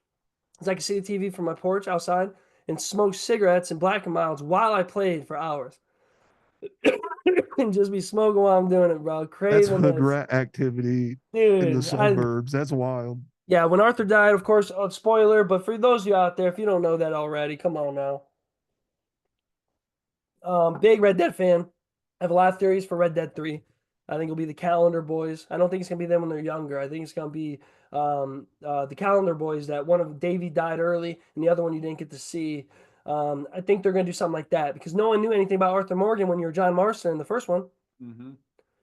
A: because I could see the TV from my porch outside, and smoke cigarettes and Black and Milds while I played for hours. And just be smoking while I'm doing it, bro. Crazy.
B: That's hood rat activity, dude, in the suburbs. That's wild. Yeah,
A: when Arthur died, of course, spoiler, but for those of you out there, if you don't know that already, come on now. Big Red Dead fan. I have a lot of theories for Red Dead 3. I think it'll be the Calendar Boys. I don't think it's going to be them when they're younger. I think it's going to be the Calendar Boys, that one of Davey died early and the other one you didn't get to see. I think they're going to do something like that because no one knew anything about Arthur Morgan when you were John Marston in the first one.
C: Mm-hmm.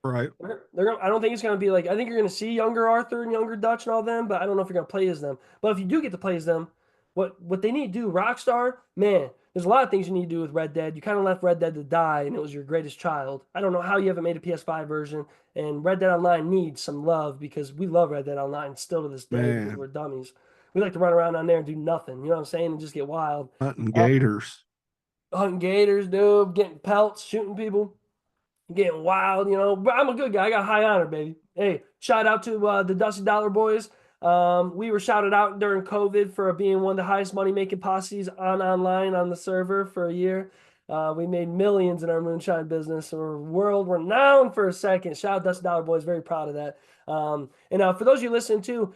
B: Right.
A: I don't think it's going to be like, I think you're going to see younger Arthur and younger Dutch and all them, but I don't know if you're going to play as them. But if you do get to play as them, what they need to do, Rockstar, man, there's a lot of things you need to do with Red Dead. You kind of left Red Dead to die, and it was your greatest child. I don't know how you haven't made a PS5 version, and Red Dead Online needs some love because we love Red Dead Online still to this day because we're dummies. We like to run around on there and do nothing, you know what I'm saying, and just get wild.
B: Hunting gators.
A: Hunting gators, dude, getting pelts, shooting people, getting wild, But I'm a good guy. I got high honor, baby. Hey, shout out to the Dusty Dollar Boys. We were shouted out during COVID for being one of the highest money making posses online on the server for a year. We made millions in our moonshine business. So we're world renowned for a second. Shout out Dusty Dollar Boys. Very proud of that. And for those of you listening to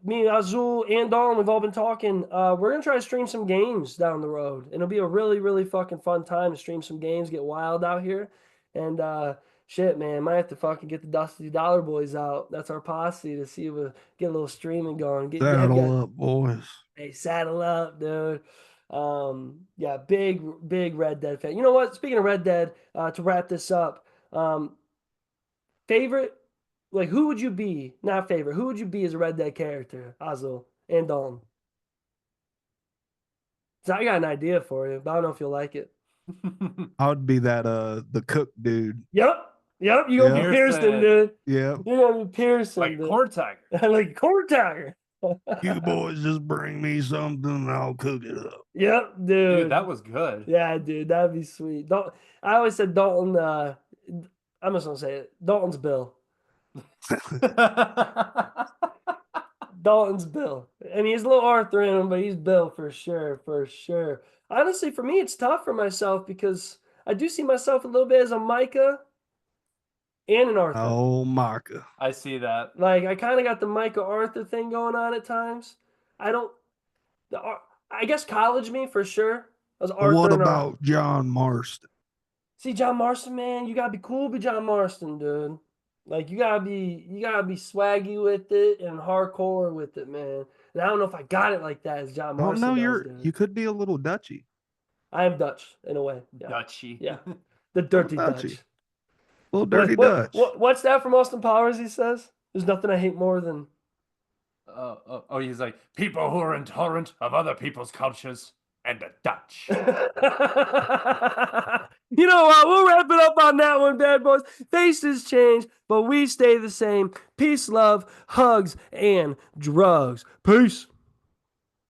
A: me, Azul, and Dalton, we've all been talking. We're going to try to stream some games down the road. And it'll be a really, really fucking fun time to stream some games, get wild out here. And, shit, man, might have to fucking get the Dusty Dollar Boys out. That's our posse to see if we get a little streaming going.
B: Saddle up, boys.
A: Hey, saddle up, dude. Yeah, big Red Dead fan. You know what? Speaking of Red Dead, to wrap this up, favorite, like, who would you be? Not favorite. Who would you be as a Red Dead character, Azul and Dalton? So I got an idea for you, but I don't know if you'll like it.
B: I would be that the cook dude.
A: Yep. Yep. You gonna
B: Yeah.
A: be Pearson,
C: Pearson.
A: dude.
B: Yeah.
A: You're gonna be Pearson,
C: Like a
A: dude.
C: corn tiger.
A: Like a court tiger.
B: You boys just bring me something and I'll cook it up.
A: Yep, dude.
C: Dude, that was good.
A: Yeah, dude, that'd be sweet. I always said Dalton. I'm just gonna say it. Dalton's Bill. Dalton's Bill. I mean, he's a little Arthur in him, but he's Bill for sure, for sure. Honestly, for me, it's tough for myself because I do see myself a little bit as a Micah and an Arthur.
B: Oh, Micah.
C: I see that.
A: Like, I kind of got the Micah Arthur thing going on at times. I don't. I guess college me for sure. I was Arthur.
B: What
A: and Arthur.
B: about John Marston?
A: See, John Marston, man, you gotta be cool, be John Marston, dude. Like you gotta be swaggy with it and hardcore with it, man. And I don't know if I got it like that as John
B: Oh
A: Marston.
B: no,
A: does, dude.
B: you could be a little Dutchy.
A: I am Dutch in a way. Yeah.
C: Dutchy.
A: Yeah. The dirty
B: Dutchy.
A: Dutch.
B: Little dirty Dutch.
A: What's that from Austin Powers? He says, "There's nothing I hate more than."
C: He's like,
D: People who are intolerant of other people's cultures and the Dutch.
A: You know what? We'll wrap it up on that one, bad boys. Faces change, but we stay the same. Peace, love, hugs, and drugs. Peace.